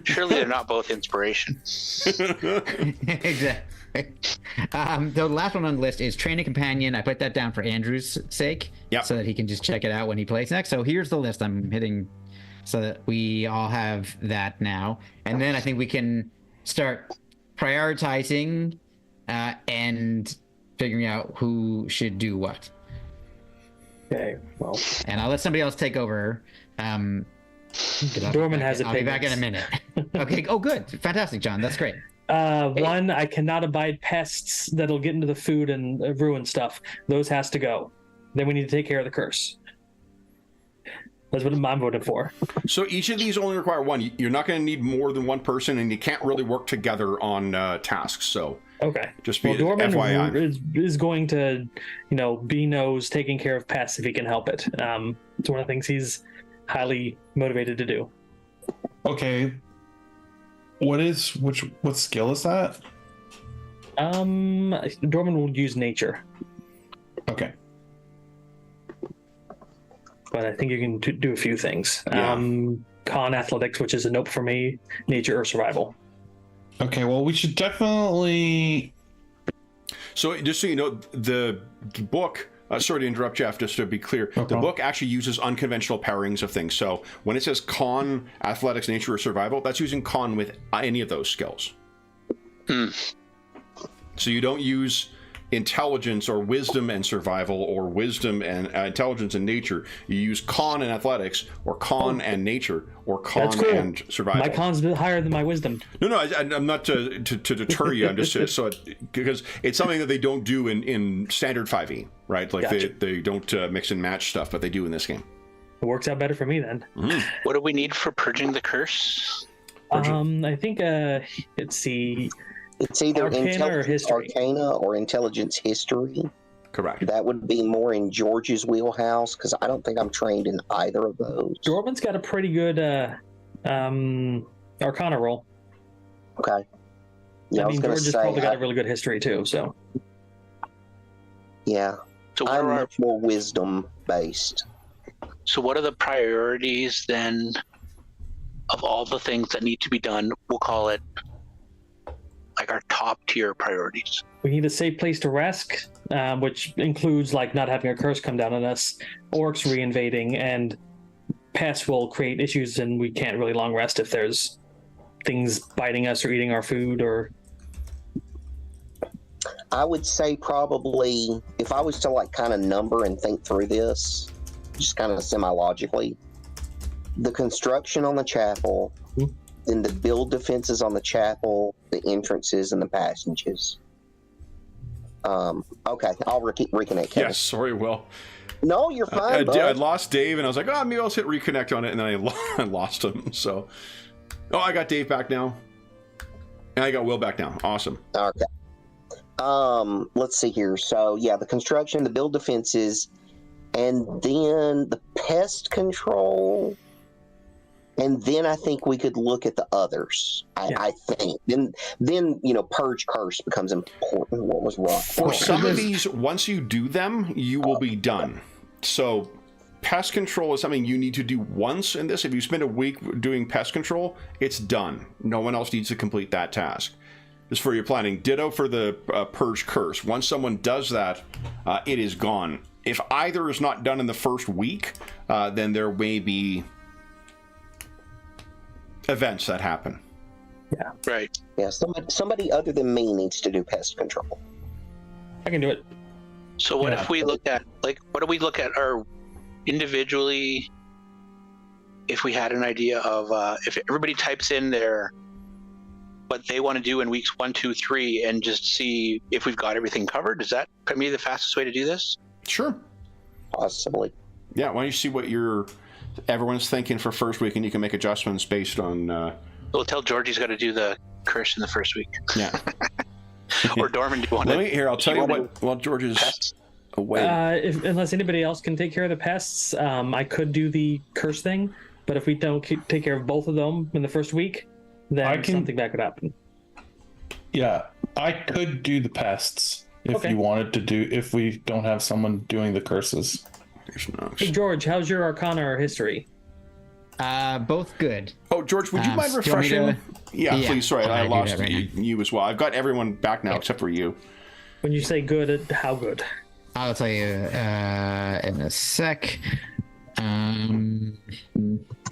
Surely they're not both inspiration. Exactly. The last one on the list is Training Companion. I put that down for Andrew's sake, so that he can just check it out when he plays next. So here's the list I'm hitting, so that we all have that now. And then I think we can start prioritizing and figuring out who should do what. Okay, well. And I'll let somebody else take over. Dorman has I'll be back in a minute. Okay. Oh, good. Fantastic, John. That's great. One, I cannot abide pests that'll get into the food and ruin stuff. Those has to go. Then we need to take care of the curse. That's what I'm voting for. So each of these only require one. You're not going to need more than one person, and you can't really work together on tasks. So okay, just be Dorman FYI. is going to, be knows taking care of pests if he can help it. It's one of the things he's highly motivated to do. Okay. What skill is that? Dorman will use nature. Okay. But I think you can do a few things. Yeah. Con athletics, which is a nope for me. Nature or survival. Okay, well, we should definitely... So just so you know, the book... sorry to interrupt, Jeff, just to be clear. No the problem. book actually uses unconventional pairings of things. So when it says con, athletics, nature, or survival, that's using con with any of those skills. So you don't use intelligence or wisdom and survival, or wisdom and intelligence and nature. You use con and athletics, or con and nature, or con cool. and survival. My con's higher than my wisdom. No, I'm not to deter you. I'm just because it's something that they don't do in standard 5e, right? Like Gotcha. they don't mix and match stuff, but they do in this game. It works out better for me then. What do we need for purging the curse? I think let's see. It's either Arcana or intelligence history? arcana or intelligence history. Correct. That would be more in George's wheelhouse, because I don't think I'm trained in either of those. Dorman's got a pretty good Arcana roll. Okay. Yeah, I mean, was George has going probably to say, got a really good history too. So yeah, So what I'm are much more wisdom based. what are the priorities then of all the things that need to be done? We'll call it like our top tier priorities. we need a safe place to rest, which includes like not having a curse come down on us, orcs reinvading, and pests will create issues, and we can't really long rest if there's things biting us or eating our food or. I would say probably, if I was to like kind of number and think through this, just kind of semi-logically, the construction on the chapel, then the build defenses on the chapel, the entrances, and the passages. Okay, I'll reconnect. Kevin. Yes, sorry, Will. No, you're fine. I bud. lost Dave, and I was like, maybe I'll hit reconnect on it, and then I lost him. So, I got Dave back now, and I got Will back now. Awesome. Okay. Let's see here. So yeah, the construction, the build defenses, and then the pest control, and then I think we could look at the others. I think then purge curse becomes important. What was wrong? For some of these, once you do them, you will be done. So pest control is something you need to do once in this. If you spend a week doing pest control, it's done. No one else needs to complete that task. Just for your planning. Ditto for the purge curse. Once someone does that, it is gone. If either is not done in the first week, then there may be events that happen. Yeah. Right. Yeah, somebody other than me needs to do pest control. I can do it. So what if we look at what do we look at our individually? If we had an idea of if everybody types in their what they want to do in weeks 1, 2, 3, and just see if we've got everything covered. Is that maybe the fastest way to do this? Sure. Possibly. Yeah, why don't you see what everyone's thinking for first week, and you can make adjustments based on... We'll tell George he's got to do the curse in the first week. Yeah. Or Dorman, do you want I'll tell you what, while George is away. Unless anybody else can take care of the pests, I could do the curse thing, but if we don't take care of both of them in the first week, then something bad could happen. Yeah, I could do the pests if you wanted to do, if we don't have someone doing the curses. There's Knox. Hey, George, how's your Arcana or History? Both good. Oh, George, would you mind do you want me refreshing? to- Yeah, Yeah, please. Sorry, I do lost that right you as well. I've got everyone back now except for you. When you say good, how good? I'll tell you in a sec.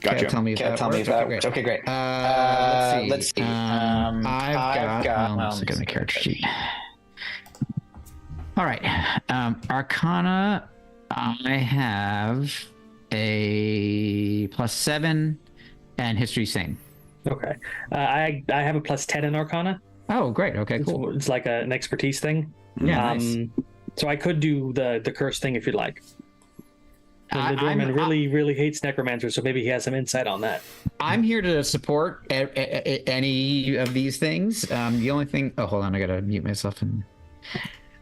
Gotcha. Tell me if that works. Okay, great. Let's see. I've got let's look at the character sheet. All right. Arcana, I have a +7, and history same. Okay. I have a +10 in Arcana. Oh, great. Okay, cool. It's like an expertise thing. Yeah, nice. So I could do the curse thing if you'd like. And the I'm- Druin really hates necromancers, so maybe he has some insight on that. I'm here to support any of these things. The only thing... Oh, hold on. I got to mute myself.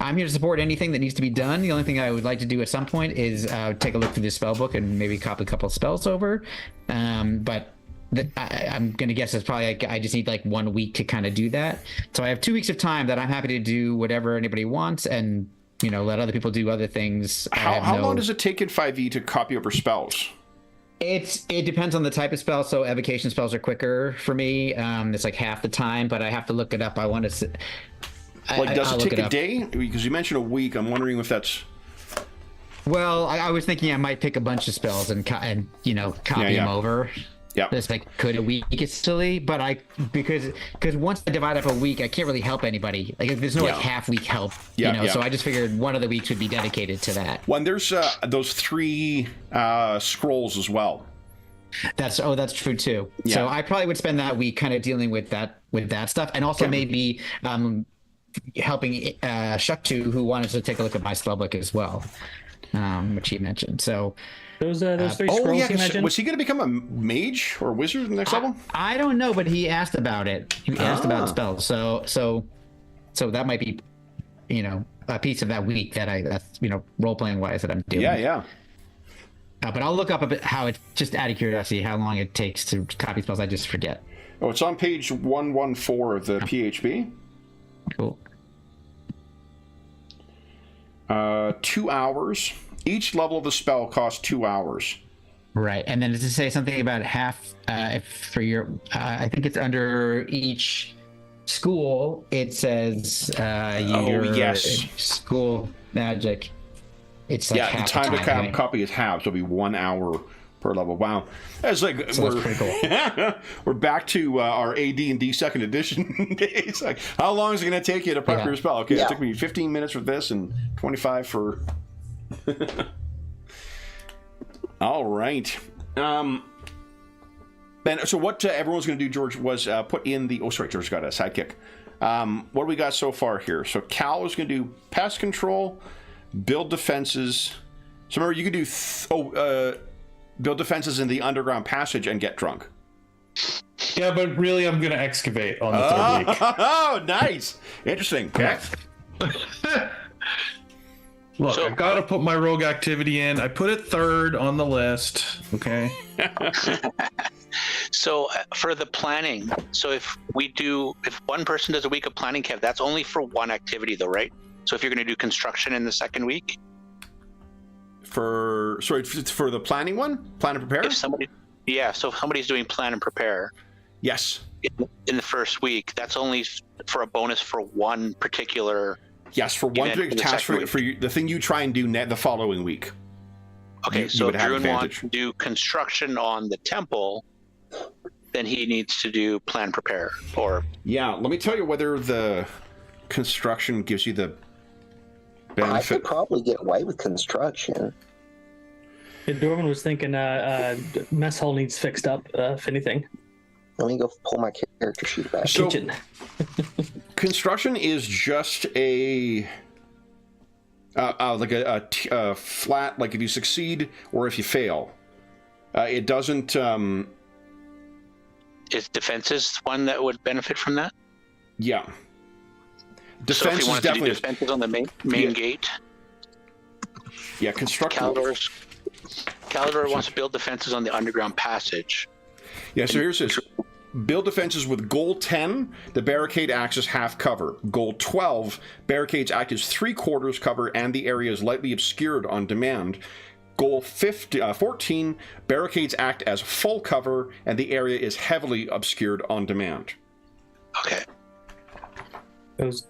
I'm here to support anything that needs to be done. The only thing I would like to do at some point is take a look through the spell book and maybe copy a couple of spells over. But I'm going to guess it's probably like I just need like 1 week to kind of do that. So I have 2 weeks of time that I'm happy to do whatever anybody wants and, you know, let other people do other things. How long does it take in 5e to copy over spells? It depends on the type of spell. So evocation spells are quicker for me. It's like half the time, but I have to look it up. I want to. Does I'll it look take a up. day? Because you mentioned a week. I'm wondering if that's. Well, I was thinking I might pick a bunch of spells and copy them over. Yeah. It's like, could a week get silly? But because once I divide up a week, I can't really help anybody. Like there's no like half week help. So I just figured one of the weeks would be dedicated to that. Well, and there's those 3 scrolls as well. That's true too. Yeah. So I probably would spend that week kind of dealing with that stuff, and also maybe helping Shuktu, who wanted to take a look at my spellbook as well, which he mentioned. So Those 3 scrolls you mentioned? Was he going to become a mage or a wizard in the next level? I don't know, but he asked about it. He asked about spells. So that might be, a piece of that week that's role playing wise that I'm doing. Yeah. But I'll look up a bit how it, just out of curiosity, how long it takes to copy spells. I just forget. Oh, it's on page 114 of the PHB. Cool. 2 hours. Each level of the spell costs 2 hours. Right, and then to say something about half, for your, I think it's under each school. It says yes, school magic. It's like the time to copy is halved. So it'll be 1 hour per level. Wow, that's like so that's pretty cool. We're back to our AD&D second edition days. Like, how long is it going to take you to prep your spell? Okay, it took me 15 minutes for this and 25 for. All right. And so what everyone's going to do, George, was put in the. Oh, sorry, George got a sidekick. What do we got so far here? So Cal is going to do pest control, build defenses. So remember, you can do build defenses in the underground passage and get drunk. Yeah, but really, I'm going to excavate on the third week. Oh, nice, interesting. Okay. Look, I've got to put my rogue activity in. I put it third on the list. Okay. So for the planning, so if one person does a week of planning, Kev, that's only for one activity though, right? So if you're going to do construction in the second week, for the planning one, plan and prepare. so if somebody's doing plan and prepare. Yes. In the first week, that's only for a bonus for one particular. Yes, for one particular task for the thing you try and do the following week. Okay, so if Druin wants to do construction on the temple, then he needs to do plan prepare. Or let me tell you whether the construction gives you the benefit. I could probably get away with construction. Dorman was thinking mess hall needs fixed up, if anything. Let me go pull my character sheet back. So, Kitchen. Construction is just a flat, like if you succeed or if you fail. It doesn't. Is defenses one that would benefit from that? Yeah. So if Defense you is wanted to do definitely defenses on the main gate. Yeah, construction. Kalador wants to build defenses on the underground passage. Yeah, so here's this. build defenses with goal 10, the barricade acts as half cover. Goal 12, barricades act as 3/4 cover and the area is lightly obscured on demand. Goal 14, barricades act as full cover and the area is heavily obscured on demand. Okay. Those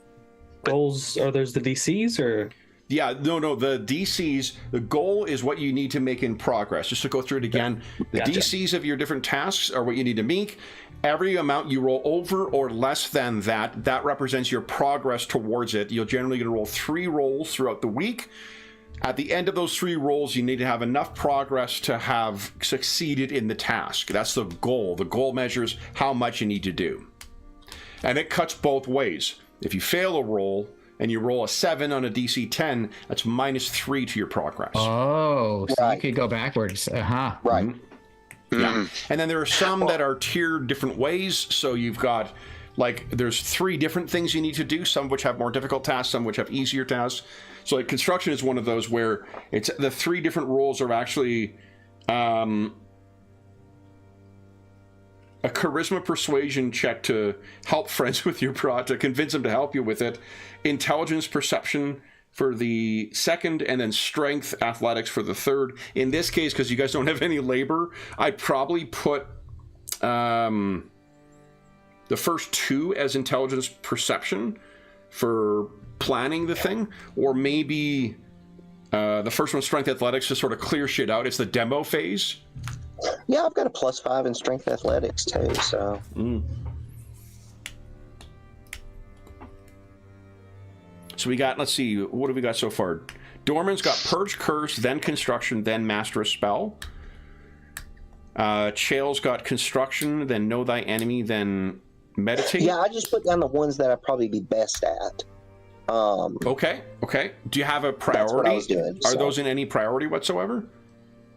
goals, are those the DCs or? Yeah, no, the DCs, the goal is what you need to make in progress. Just to go through it again, the Gotcha. DCs of your different tasks are what you need to make. Every amount you roll over or less than that represents your progress towards it. You're generally going to roll 3 rolls throughout the week. At the end of those 3 rolls, you need to have enough progress to have succeeded in the task. That's the goal. The goal measures how much you need to do. And it cuts both ways. If you fail a roll, and you roll a 7 on a DC 10, that's -3 to your progress. Oh, so Right. you could go backwards. Uh-huh. Right. Yeah. And then there are some that are tiered different ways. So you've got, like, there's 3 different things you need to do, some of which have more difficult tasks, some which have easier tasks. So like construction is one of those where it's the 3 different roles are actually a charisma persuasion check to help friends with your project, to convince them to help you with it, intelligence perception for the second, and then strength athletics for the third. In this case, because you guys don't have any labor, I'd probably put the first 2 as intelligence perception for planning the thing, or maybe the first one, strength athletics, to sort of clear shit out. It's the demo phase. Yeah, I've got a +5 in strength athletics too, so. So we got, let's see, what have we got so far? Dorman's got Purge, Curse, then Construction, then Master a Spell. Chael's got Construction, then Know Thy Enemy, then Meditate. Yeah, I just put down the ones that I'd probably be best at. Okay. Do you have a priority? That's what I was doing, Are so. those in any priority whatsoever?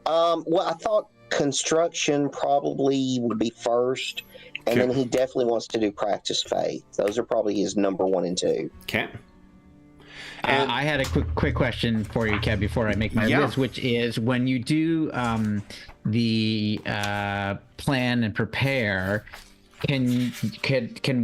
Well, I thought construction probably would be first, and Okay. then he definitely wants to do practice faith. Those are probably his number 1 and 2. Okay. And I had a quick question for you, Kev, before I make my list, which is when you do the plan and prepare, can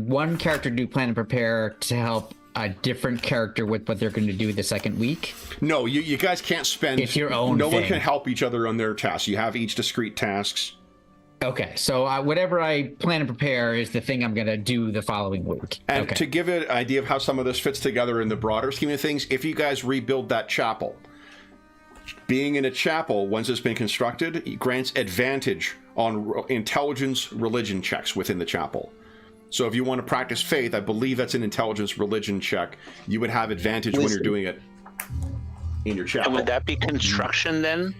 one character do plan and prepare to help a different character with what they're going to do the second week? no, you guys can't spend. It's your own No one thing. can help each other on their tasks. You have each discrete tasks. Okay, so whatever I plan and prepare is the thing I'm going to do the following week. And Okay. to give an idea of how some of this fits together in the broader scheme of things, if you guys rebuild that chapel, being in a chapel, once it's been constructed, it grants advantage on intelligence religion checks within the chapel. So if you want to practice faith, I believe that's an intelligence religion check. You would have advantage when you're doing it in your chapel. And would that be construction then?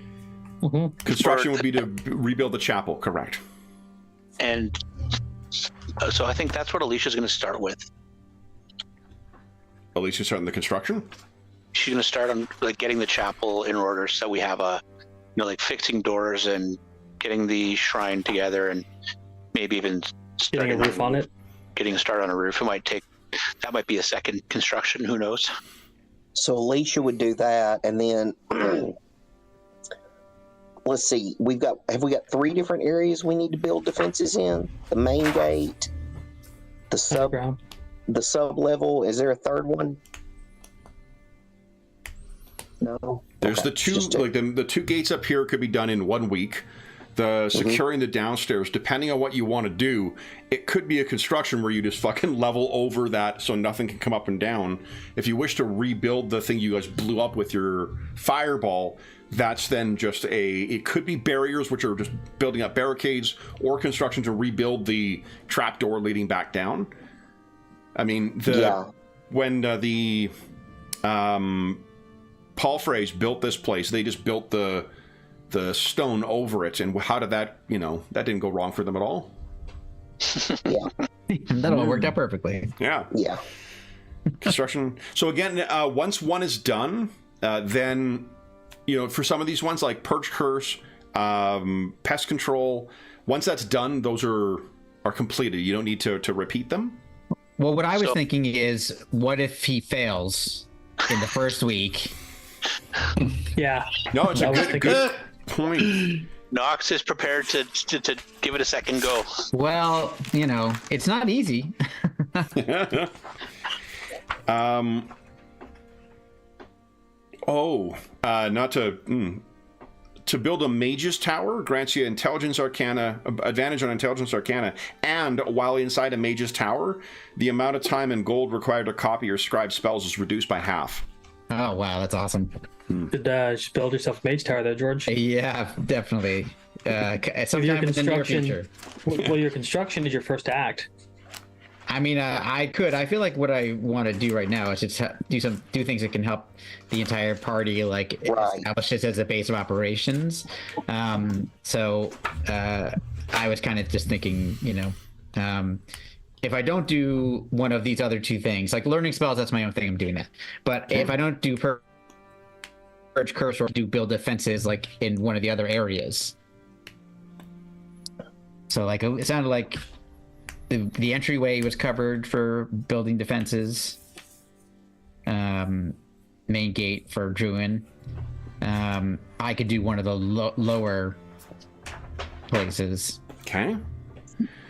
Construction would be to rebuild the chapel, correct? And so I think that's what Alicia's going to start with. Alisha starting the construction? She's going to start on like getting the chapel in order, so we have like fixing doors and getting the shrine together, and maybe even Getting starting a roof on it. Getting a start on a roof. That might be a second construction. Who knows? So Alicia would do that, and then let's see. Have we got 3 different areas we need to build defenses in? The main gate, the sub level. Is there a third one? No. There's Okay, the 2, just like the 2 gates up here could be done in 1 week. The securing the downstairs, depending on what you want to do, it could be a construction where you just fucking level over that so nothing can come up and down. If you wish to rebuild the thing you guys blew up with your fireball, that's then just it could be barriers, which are just building up barricades, or construction to rebuild the trapdoor leading back down. I mean, when the Paul Freys built this place, they just built the stone over it, and how did that, that didn't go wrong for them at all. Yeah. That all worked out perfectly. Yeah. Construction. So again, once one is done, then, for some of these ones like Purge Curse, Pest Control, once that's done, those are completed. You don't need to repeat them. Well, what I was thinking is, what if he fails in the first week? Yeah. No, it's a good point. Knox is prepared to give it a second go. Well, it's not easy. To build a mage's tower grants you intelligence arcana, advantage on intelligence arcana, and while inside a mage's tower, the amount of time and gold required to copy or scribe spells is reduced by half. Oh wow, that's awesome. Should build yourself a mage tower there, George. Yeah, definitely. Sometime in the near future. Well, your construction is your first act. I mean, I could. I feel like what I want to do right now is just do things that can help the entire party, like establish this as a base of operations. So I was kind of just thinking, if I don't do one of these other two things, like learning spells, that's my own thing. I'm doing that. But if I don't do purge curse or do build defenses, like in one of the other areas. So like it sounded like the entryway was covered for building defenses. Main gate for Druin. I could do one of the lower places. Okay.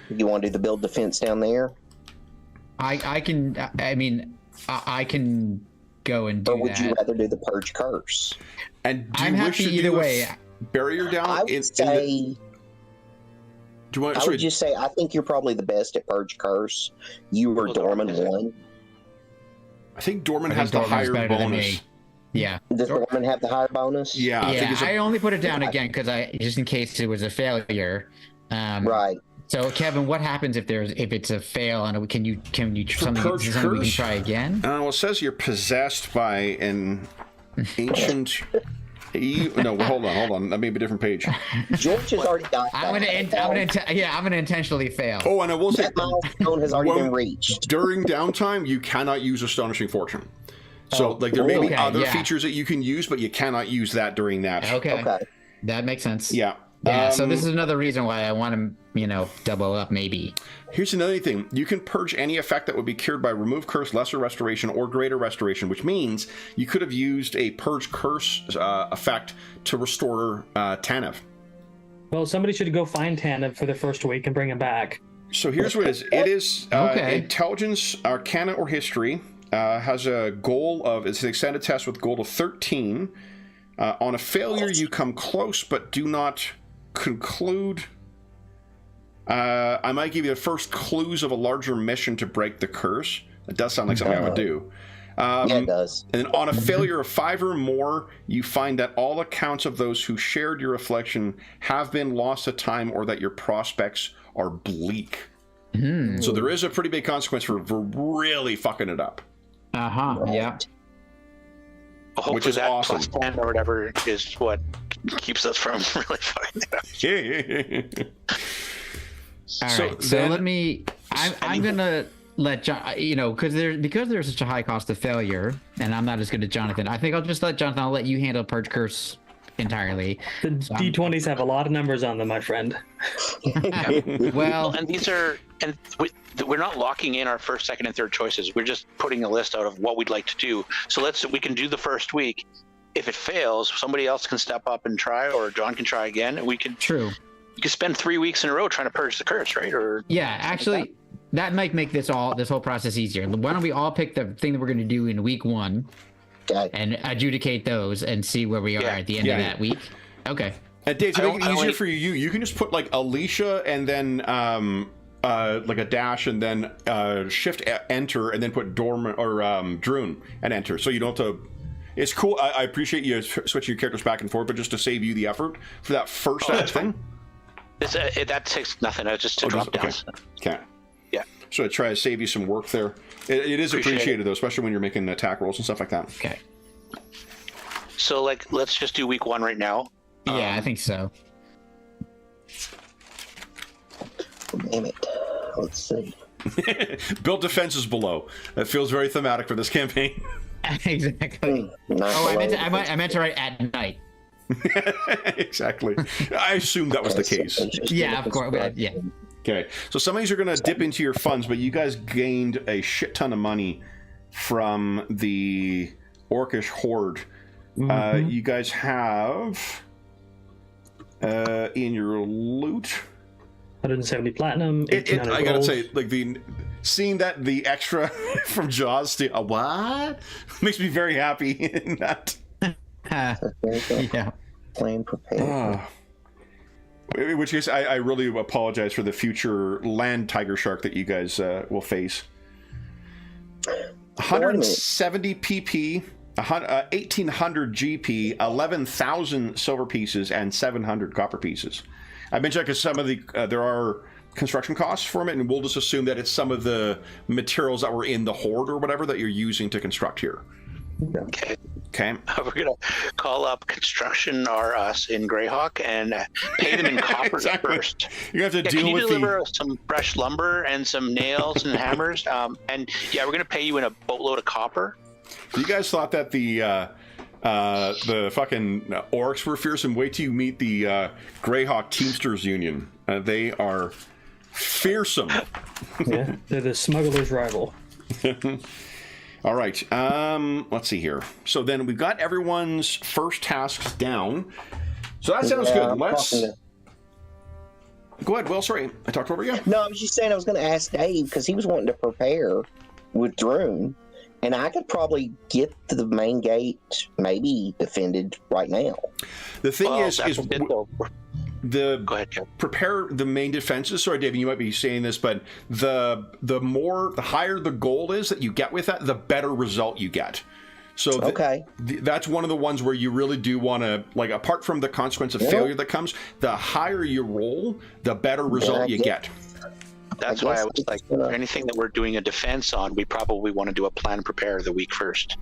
You want to do the build defense down there? I can. I mean, I can go and do that. Or would you rather do the purge curse? And do I'm you wish happy to either do way. Barrier down. I would say. I would just say I think you're probably the best at purge curse. You or Dorman won. I think Dorman has the higher bonus. Yeah. Does Dorman have the higher bonus? Yeah. I only put it down again because just in case it was a failure. Right. So Kevin, what happens if it's a fail and can you something we can try again? Well, it says you're possessed by an ancient. No, hold on. That may be a different page. George has already got that. I'm gonna intentionally fail. Oh, and I will say that milestone has already been reached. During downtime, you cannot use Astonishing Fortune. So, there may be other features that you can use, but you cannot use that during that. Okay. That makes sense. Yeah. Yeah, so this is another reason why I want to, double up maybe. Here's another thing. You can purge any effect that would be cured by remove curse, lesser restoration, or greater restoration, which means you could have used a purge curse effect to restore Tanev. Well, somebody should go find Tanev for the first week and bring him back. So here's what it is. It is intelligence, arcana, or history. Has a goal of, it's an extended test with goal of 13. On a failure, you come close, but do not conclude. I might give you the first clues of a larger mission to break the curse. It does sound like something I would do. Yeah, it does. And on a failure of 5 or more, you find that all accounts of those who shared your affliction have been lost to time or that your prospects are bleak. So there is a pretty big consequence for really fucking it up. Yeah. Hopefully which is that awesome. plus 10 or whatever is what keeps us from really fucking it up. So let me. I'm gonna let John. Because there's such a high cost of failure, and I'm not as good as Jonathan. I think I'll just let Jonathan. I'll let you handle purge curse entirely. The D20s have a lot of numbers on them, my friend. Well, and these are, and we're not locking in our first, second, and third choices. We're just putting a list out of what we'd like to do. So we can do the first week. If it fails, somebody else can step up and try, or John can try again. We can. True. You can spend 3 weeks in a row trying to purge the curse, right? Or yeah, actually, that might make this whole process easier. Why don't we all pick the thing that we're going to do in week 1, and adjudicate those and see where we are at the end of that week? Okay. And Dave, to make it easier for you can just put like Alisha and then like a dash and then shift enter and then put Dorman or Druin and enter, so you don't have to. It's cool. I appreciate you switching your characters back and forth, but just to save you the effort for that first thing. That takes nothing. It's just to drop down. Okay. Yeah. So I try to save you some work there. It is appreciated though, especially when you're making attack rolls and stuff like that. Okay. So let's just do week 1 right now. Yeah, I think so. Damn it. Let's see. Build defenses below. That feels very thematic for this campaign. Exactly. I meant to write at night. Exactly. I assumed that was the case. Yeah, of course. Yeah. Okay. So some of these are going to dip into your funds, but you guys gained a shit ton of money from the Orcish Horde. You guys have in your loot. 170 platinum. I 1800 gotta gold. say, like seeing that the extra from Jaws to what makes me very happy in that. Yeah. Plan prepared. In which case, I really apologize for the future land tiger shark that you guys will face. 170 PP, 1800 GP, 11,000 silver pieces, and 700 copper pieces. I've been checking some of the there are construction costs for it, and we'll just assume that it's some of the materials that were in the horde or whatever that you're using to construct here. Okay. Okay. We're gonna call up Construction R Us in Greyhawk and pay them in copper first. You have to Can deal you with deliver some fresh lumber and some nails and hammers? And yeah, we're gonna pay you in a boatload of copper. You guys thought that the fucking orcs were fearsome. Wait till you meet the Greyhawk Teamsters Union. They are fearsome. Yeah, they're the smuggler's rival. All right. Let's see here. So then we've got everyone's first tasks down. So that sounds good. Let's go ahead. Will, sorry, I talked over you. No, I was just saying I was going to ask Dave because he was wanting to prepare with Druin, and I could probably get to the main gate, maybe defended right now. The thing is Go ahead, Jeff. prepare the main defenses. Sorry, David, you might be saying this, but the higher the goal is that you get with that, the better result you get. So that's one of the ones where you really do want to, like, apart from the consequence of failure that comes, the higher you roll, the better result you get. That's why I was like, anything that we're doing a defense on, we probably want to do a plan prepare the week first.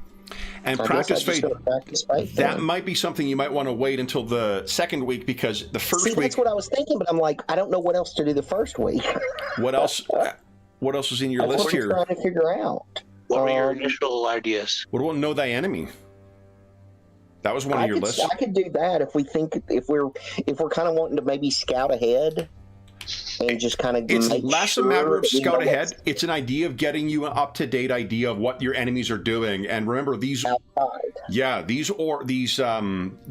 And practice fate, that might be something you might want to wait until the second week, because the first week... That's what I was thinking, but I'm like, I don't know what else to do the first week. What else was in your list here? Trying to figure out. What were your initial ideas? What about Know Thy Enemy? That was one of your lists. I could do that if we're kind of wanting to maybe scout ahead. And just kind of it's less a matter of scout ahead. It's an idea of getting you an up-to-date idea of what your enemies are doing. And remember, these they're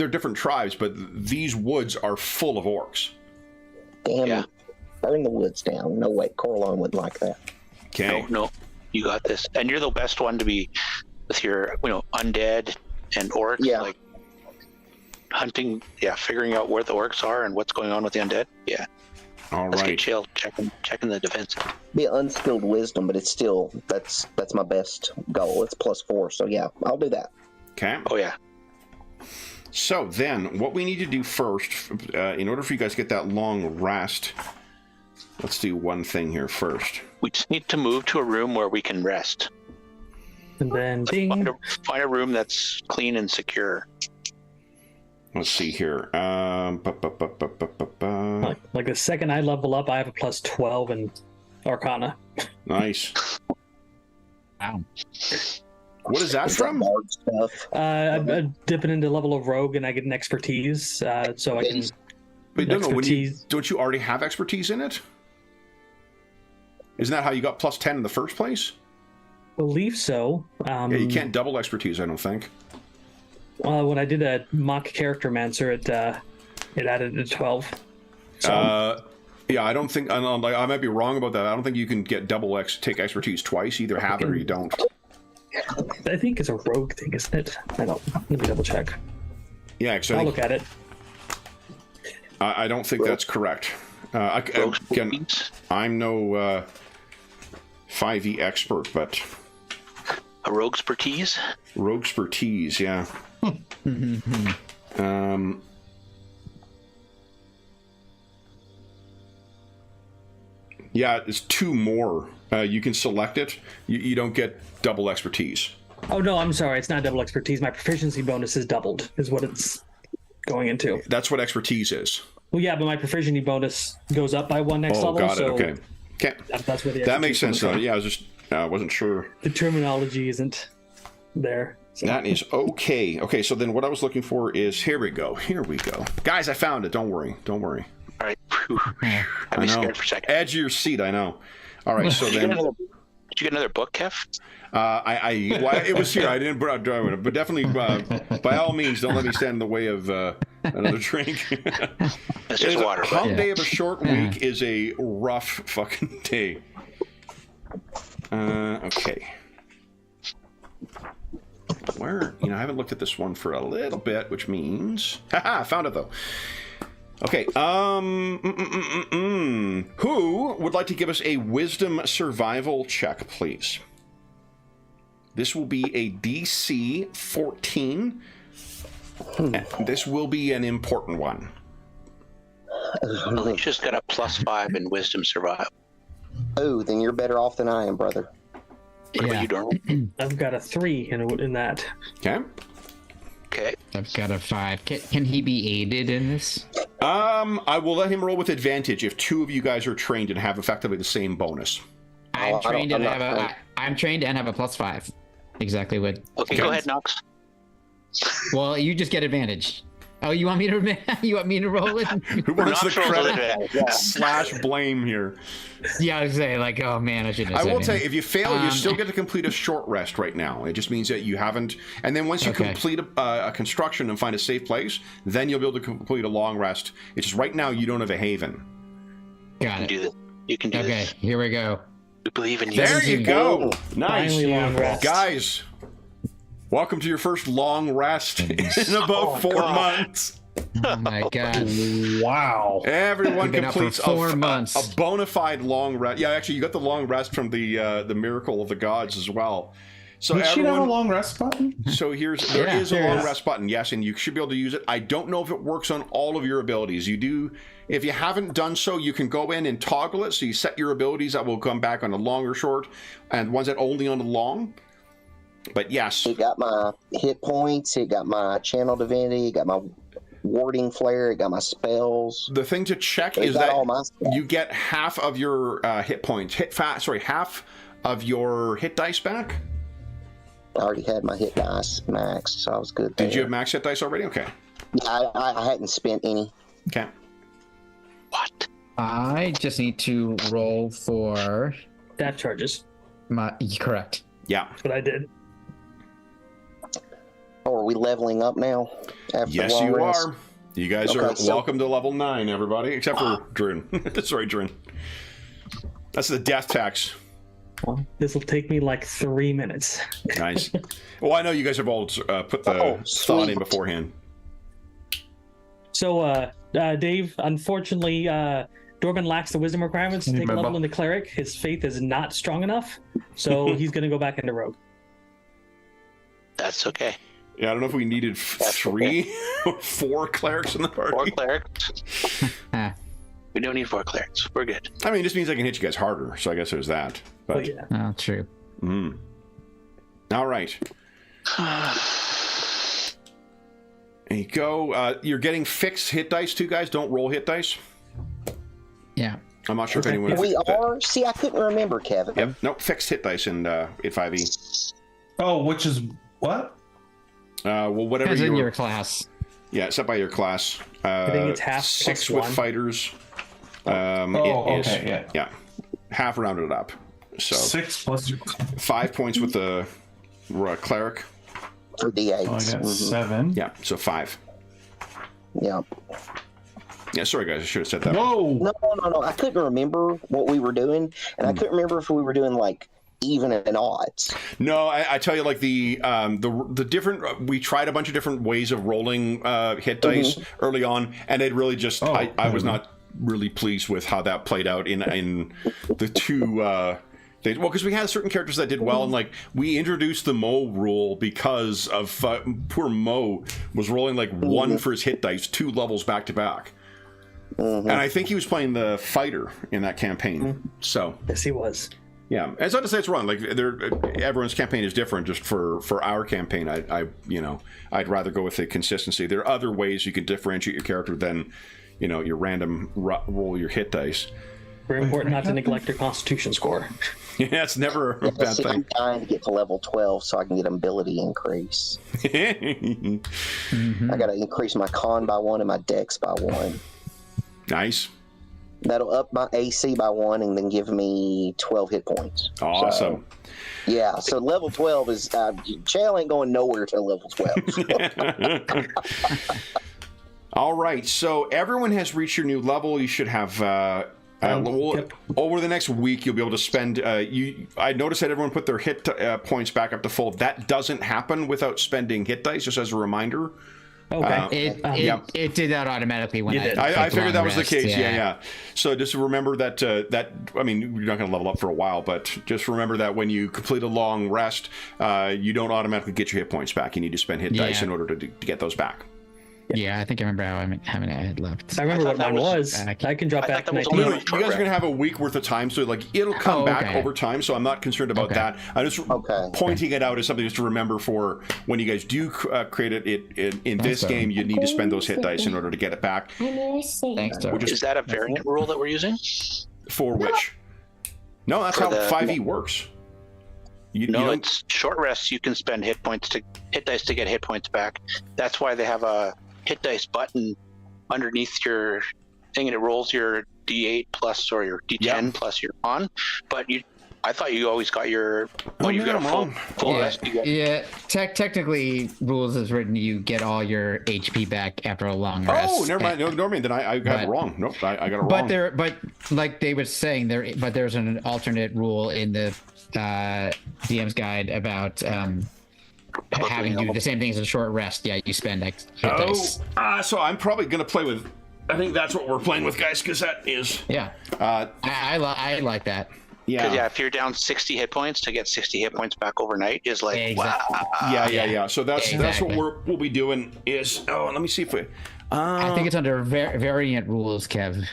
different tribes, but these woods are full of orcs. Damn, burn the woods down. No way, Corleone would like that. Okay. No, you got this. And you're the best one to be with your, undead and orcs. Yeah. Like hunting, figuring out where the orcs are and what's going on with the undead. Yeah. All Let's right. get chill, checking the defense. Be unskilled wisdom, but it's still that's my best goal. It's +4, so yeah, I'll do that. Okay. Oh yeah. So then, what we need to do first, in order for you guys to get that long rest, let's do one thing here first. We just need to move to a room where we can rest. And then Find a room that's clean and secure. Let's see here. Like the second I level up, I have a +12 in Arcana. Nice. Wow. What is that from? I'm dipping into level of rogue, and I get an expertise, so I can. But don't you already have expertise in it? Isn't that how you got +10 in the first place? Believe so. Yeah, you can't double expertise, I don't think. When I did a mock character mancer, it added a 12. So. Yeah, I don't think I might be wrong about that. I don't think you can get take expertise twice. You either have it or you don't. I think it's a rogue thing, isn't it? Let me double check. Yeah, I'll look at it. I don't think that's correct. Again, I'm no 5e expert, but a rogue expertise. Rogue expertise, yeah. Yeah, it's 2 more. You can select it. You don't get double expertise. Oh no, I'm sorry. It's not double expertise. My proficiency bonus is doubled, is what it's going into. That's what expertise is. Well, yeah, but my proficiency bonus goes up by 1 next level. Oh, got it. Okay. That's where that makes sense, though. Yeah, I wasn't sure. The terminology isn't there. So. That is okay. Okay, so then what I was looking for is here we go. Guys, I found it. Don't worry. All right. I'd be scared for a second. Edge of your seat, I know. All right, so then... Did Did you get another book, Kev? It was here. I didn't put out dry but definitely, by all means, don't let me stand in the way of another drink. It's just water. A hump day of a short week is a rough fucking day. Okay. Where, I haven't looked at this one for a little bit, which means, haha, found it though. Okay, who would like to give us a wisdom survival check, please? This will be a DC 14. This will be an important one. Alicia's got a +5 in wisdom survival. Oh, then you're better off than I am, brother. What about you, Dorman? I've got a 3 in that. Okay. Okay. I've got a 5. Can he be aided in this? I will let him roll with advantage if two of you guys are trained and have effectively the same bonus. I'm trained and have a +5. Exactly what. Okay, go ahead, Knox. Well, you just get advantage. Oh, you want me to roll it? Who wants the credit / blame here? Yeah, I was saying, like, oh man, I shouldn't have said I will say, anything. if you fail, you still get to complete a short rest right now. It just means that you haven't. And then once you complete a construction and find a safe place, then you'll be able to complete a long rest. It's just right now you don't have a haven. Got it. You can do this. Okay, here we go. We believe in you. There you go. Nice. Finally long rest. Guys, welcome to your first long rest in about 4 months. Oh my god. Wow. Everyone Been up for completes 4 months. a bona fide long rest. Yeah, actually, you got the long rest from the miracle of the gods as well. So Does she have a everyone, long rest button? so there is a long rest button, yes, and you should be able to use it. I don't know if it works on all of your abilities. You do, if you haven't done so, you can go in and toggle it. So you set your abilities that will come back on a long or short, and ones that only on a long. But yes, It got my hit points. It got my channel divinity. It got my warding flare. It got my spells. the thing to check It is got that all my stuff. you get half of your hit points. Half of your hit dice back. I already had my hit dice maxed, so I was good there. Did you have max hit dice already? Okay. Yeah, I hadn't spent any. Okay. What? I just need to roll for That charges. my correct. Yeah. That's what I did. Oh, are we leveling up now? After Yes, long you rest? are. You guys Okay, are so- welcome to level 9, everybody, except for Druin. Sorry, Druin. That's the death tax. Well, this will take me like 3 minutes. Nice. Well, I know you guys have all put the thought sweet. in beforehand. So, Dave, unfortunately, Dorman lacks the wisdom requirements to take a level in the cleric. His faith is not strong enough, so he's going to go back into rogue. That's okay. Yeah, I don't know if we needed 3 or 4 clerics in the party. 4 clerics. We don't need 4 clerics. We're good. I mean, it just means I can hit you guys harder, so I guess there's that. But yeah. Oh, true. All right. There you go. You're getting fixed hit dice too, guys. Don't roll hit dice. Yeah. I'm not sure if anyone... We are? See, I couldn't remember, Kevin. Yep. Nope. Fixed hit dice in 5e. Oh, which is what? Well, whatever As in your class. Yeah, set by your class. I think it's half 6 plus with 1. fighters. Yeah. Half rounded up. So 6 plus. 5 points with the cleric. For D8s. Oh, I got 7. Yeah, so 5. Yeah. Yeah, sorry guys, I should have said that. Whoa! No. I couldn't remember what we were doing, and I couldn't remember if we were doing like even and odds. No, I tell you, like the different. We tried a bunch of different ways of rolling hit dice early on, and it really just I was not really pleased with how that played out in the two. Well, because we had certain characters that did well, and like we introduced the Mo rule because of poor Mo was rolling like 1 for his hit dice 2 levels back to back. And I think he was playing the fighter in that campaign. So Yes, he was. yeah, it's not to say it's wrong. Like everyone's campaign is different. Just for our campaign, I'd rather go with the consistency. There are other ways you can differentiate your character than your random roll your hit dice. Very important not to neglect your Constitution score. Yeah, it's never a bad See, thing. I'm trying to get to level 12 so I can get an ability increase. I got to increase my con by 1 and my dex by 1. Nice. That'll up my AC by 1 and then give me 12 hit points. Awesome. So, yeah, so level 12 is... Chael ain't going nowhere till level 12. All right, so everyone has reached your new level. You should have... Over the next week, you'll be able to spend... I noticed that everyone put their hit points back up to full. That doesn't happen without spending hit dice, just as a reminder. Okay. It did that automatically when I figured that was the case. Yeah. Yeah. So just remember that I mean, you're not going to level up for a while, but just remember that when you complete a long rest, you don't automatically get your hit points back. You need to spend hit dice in order to get those back. Yeah, I think I remember how many I had left. I remember what mine was. I can drop back to 19. You guys are going to have a week worth of time, so like it'll come back over time, so I'm not concerned about that. I'm just pointing it out as something just to remember for when you guys do create it in this game, you need to spend those hit dice in order to get it back. Thanks, Is that a variant rule that we're using? For which? No, that's how 5e works. It's short rests. You can spend hit dice to get hit points back. That's why they have a hit dice button underneath your thing, and it rolls your D8 plus or your D10 plus your on. But I thought you always got your you've got a full rest. Technically, rules is written. You get all your HP back after a long rest. Oh, never mind. No, then I got it wrong. Nope, I got it wrong. But like they were saying, there's an alternate rule in the DM's guide about having to do the same things as a short rest. Yeah, you spend hit dice. So I'm probably going to play with... I think that's what we're playing with, guys, because that is... Yeah. I like that. Yeah. Because, if you're down 60 hit points, to get 60 hit points back overnight is like, exactly. Wow. Yeah. So that's what we'll be doing is... Oh, let me see if we... I think it's under variant rules, Kev.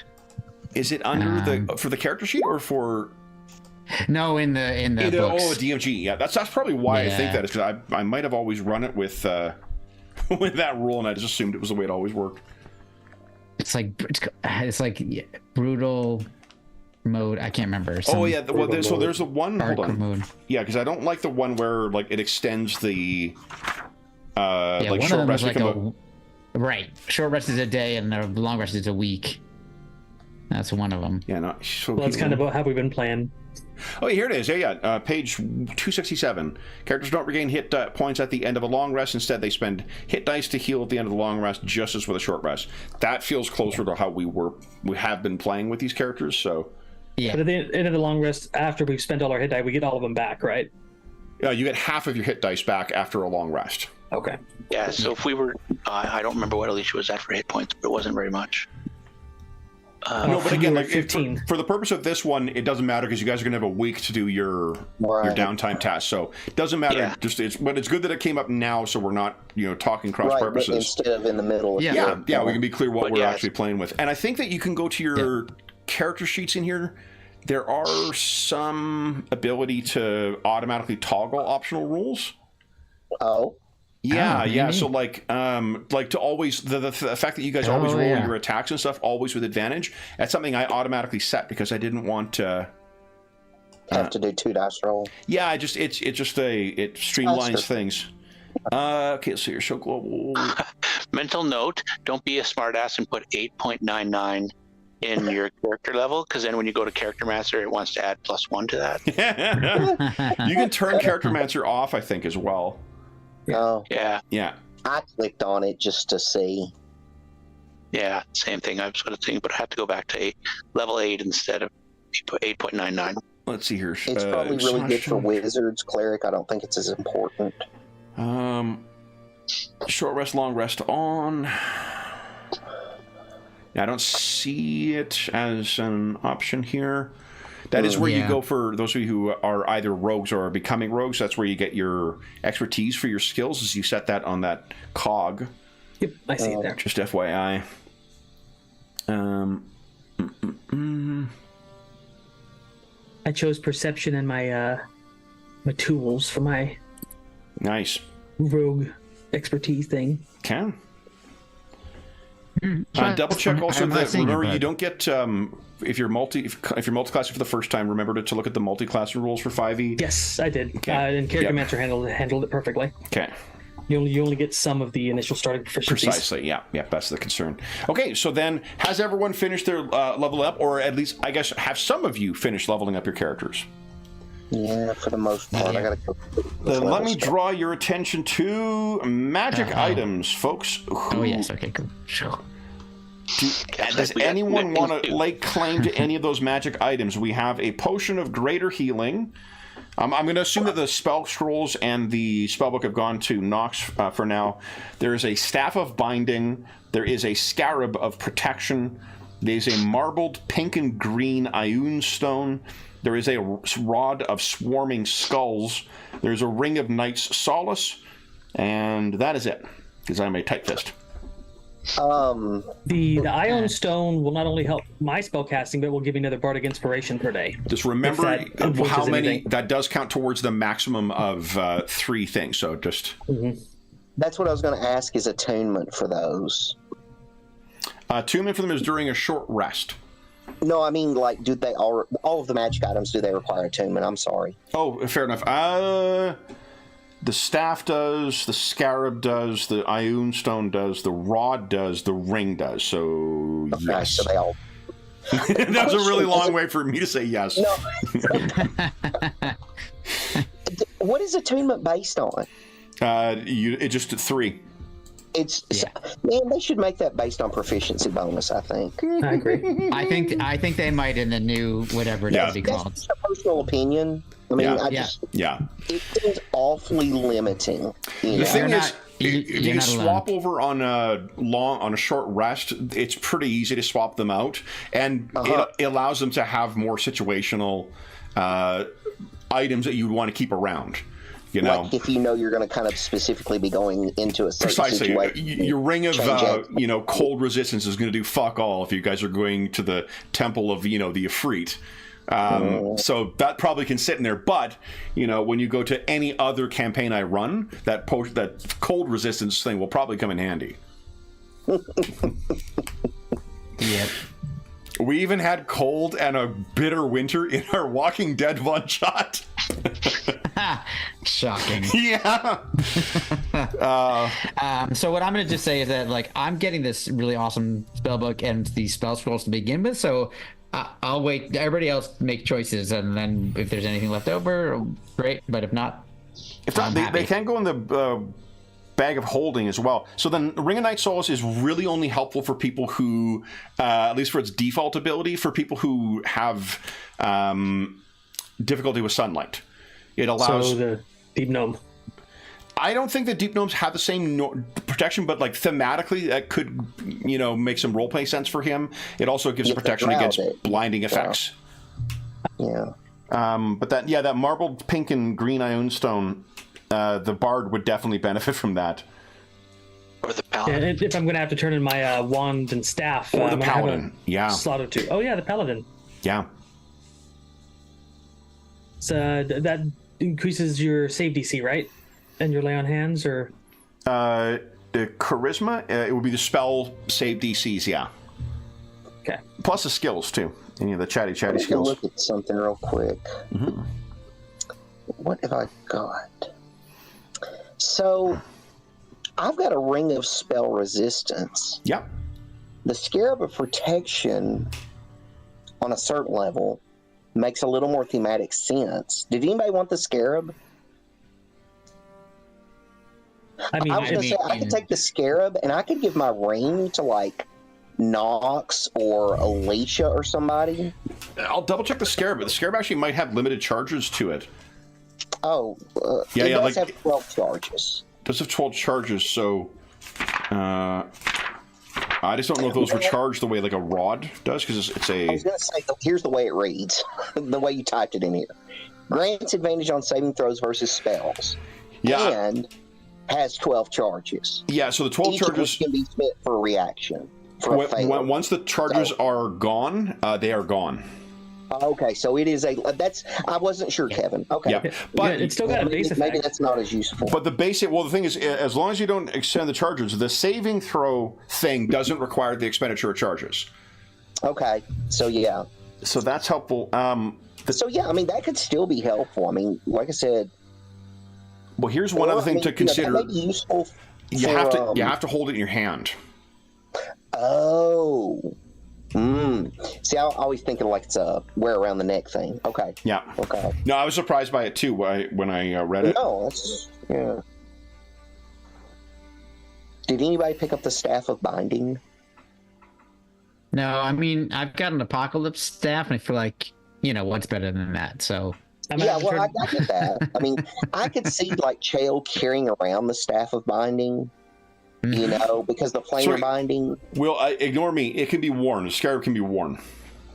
Is it under for the character sheet or for... No, in the books. DMG. Yeah, that's probably why I think that is, because I might have always run it with with that rule, and I just assumed it was the way it always worked. It's like brutal mode. I can't remember. So there's a one. Hold on. Mode. Yeah, because I don't like the one where like it extends the like short rest. Right, short rest is a day, and the long rest is a week. That's one of them. Yeah, that's kind of how we've been playing. Oh, here it is. Yeah. Page 267. Characters don't regain hit points at the end of a long rest. Instead, they spend hit dice to heal at the end of the long rest, just as with a short rest. That feels closer to how we have been playing with these characters. So, yeah. But at the end of the long rest, after we've spent all our hit dice, we get all of them back, right? Yeah, you get half of your hit dice back after a long rest. Okay. Yeah. So if we were, I don't remember what Alisha was at for hit points, but it wasn't very much. No, but again, like 15. For the purpose of this one, it doesn't matter because you guys are going to have a week to do your downtime task. So it doesn't matter. Yeah. But it's good that it came up now, so we're not talking cross purposes instead of in the middle. Yeah, we can be clear what we're actually playing with. And I think that you can go to your character sheets in here. There are some ability to automatically toggle optional rules. Oh. Yeah. So like to always the fact that you guys always roll your attacks and stuff always with advantage. That's something I automatically set because I didn't want to have to do 2 dice roll. Yeah, it streamlines things. Okay, so you're so global. Mental note: don't be a smartass and put 8.99 in your character level, because then when you go to Character Master, it wants to add +1 to that. You can turn Character Master off, I think, as well. Oh. Yeah. I clicked on it just to see. Yeah, same thing. I was sort of thinking, but I have to go back to level 8 instead of 8.99. Let's see here. It's probably really good for wizards, cleric. I don't think it's as important. Short rest, long rest on. Yeah, I don't see it as an option here. That is where you go for those of you who are either rogues or are becoming rogues. That's where you get your expertise for your skills, as you set that on that cog. Yep, I see it there. Just FYI. I chose perception in my my tools for my nice rogue expertise thing. Okay. Double check also that remember you don't get if you're multi-classing for the first time, remember to look at the multi-classing rules for 5e. Yes, I did. And Character Master handled it perfectly. Okay. You only get some of the initial starting proficiencies. Precisely, yeah, that's the concern. Okay, so then, has everyone finished their level up, or at least, I guess, have some of you finished leveling up your characters? Yeah, for the most part. I gotta go. Then let me draw your attention to magic items, folks. Oh, yes, okay, cool. Sure. Does anyone want to lay claim to any of those magic items? We have a potion of greater healing. I'm going to assume that the spell scrolls and the spellbook have gone to Knox for now. There is a staff of binding. There is a scarab of protection. There's a marbled pink and green Ioun stone. There is a rod of swarming skulls. There's a ring of knight's solace. And that is it, because I'm a tight fist. The Ioun stone will not only help my spell casting, but will give me another bardic inspiration per day. Just remember how many that does count towards the maximum of 3 things. So just That's what I was going to ask. Is attunement for those? Attunement for them is during a short rest. No, I mean, like, do they all of the magic items? Do they require attunement? I'm sorry. Oh, fair enough. The staff does, the scarab does, the Ioun stone does, the rod does, the ring does. So, okay, yes. So they all... That was a really long way for me to say yes. No. What is attunement based on? It's just 3. Man, they should make that based on proficiency bonus, I think. I agree. I think they might in the new whatever it's be called. That's a personal opinion. I mean, it seems awfully limiting. The thing is, if you swap over on a short rest, it's pretty easy to swap them out, and it allows them to have more situational items that you would want to keep around. You know, like if you know you're going to kind of specifically be going into a certain situation. Your ring of cold resistance is going to do fuck all if you guys are going to the temple of the Ifrit. So that probably can sit in there, but when you go to any other campaign I run, that cold resistance thing will probably come in handy. Yep. We even had cold and a bitter winter in our Walking Dead one shot. Shocking. Yeah. So what I'm going to just say is that I'm getting this really awesome spell book and the spell scrolls to begin with. So I'll wait. Everybody else make choices, and then if there's anything left over, great. But if not, they can go in the bag of holding as well. So then Ring of Night Solace is really only helpful for people who, at least for its default ability, for people who have difficulty with sunlight. It allows... So the Deep Gnome. I don't think that Deep Gnomes have the same protection, but thematically that could, make some roleplay sense for him. It also gives protection against blinding effects. Yeah. But that marbled pink and green Ioun stone, the bard would definitely benefit from that. Or the paladin. Yeah, if I'm going to have to turn in my wand and staff, or the paladin. Yeah. Slot of 2. Oh yeah, the paladin. Yeah. So that increases your save DC, right? And your lay on hands, or the charisma, it would be the spell save DCs, yeah. Okay. Plus the skills too. Any of the chatty skills. Look at something real quick. Mm-hmm. What have I got? So I've got a ring of spell resistance. Yep. The Scarab of Protection on a certain level makes a little more thematic sense. Did anybody want the Scarab? I was going to say, I could take the Scarab and I could give my ring to Knox or Alisha or somebody. I'll double check the Scarab, but the Scarab actually might have limited charges to it. Oh, it does have 12 charges. It does have 12 charges, so I just don't know if those were charged the way a rod does, because it's a... I was going to say, here's the way it reads, the way you typed it in here. Grants advantage on saving throws versus spells. Yeah. And has 12 charges. Yeah, so the 12 Each charges... of which can be spent for a reaction. Once the charges are gone, they are gone. Okay, so it is I wasn't sure, Kevin. Okay. Yeah. But it's still got a base effect. Maybe that's not as useful. But the thing is, as long as you don't extend the charges, the saving throw thing doesn't require the expenditure of charges. Okay, so yeah. So that's helpful. So yeah, that could still be helpful. Like I said, Well, here's one other thing to consider. That may be useful. You have to hold it in your hand. Oh. See, I always think of like it's a wear around the neck thing. Okay. Yeah. Okay. No, I was surprised by it too when I read it. No, that's yeah. Did anybody pick up the Staff of Binding? No, I mean, I've got an Apocalypse staff, and I feel like, what's better than that? So. I get that. I mean, I could see like Chael carrying around the Staff of Binding, because the planar binding. Well, ignore me. It can be worn. The scarab can be worn.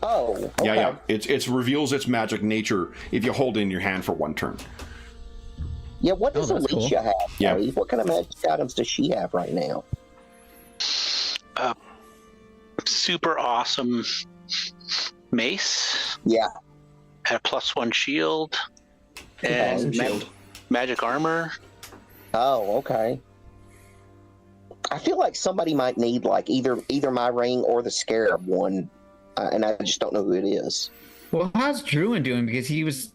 Oh, okay. Yeah. It reveals its magic nature if you hold it in your hand for one turn. Yeah, what does Alisha have? Yeah. What kind of magic items does she have right now? Super awesome mace. Yeah. Had a +1 shield. And magic armor. Oh, okay. I feel like somebody might need like either my ring or the scarab one, and I just don't know who it is. Well, how's Druin doing? Because he was,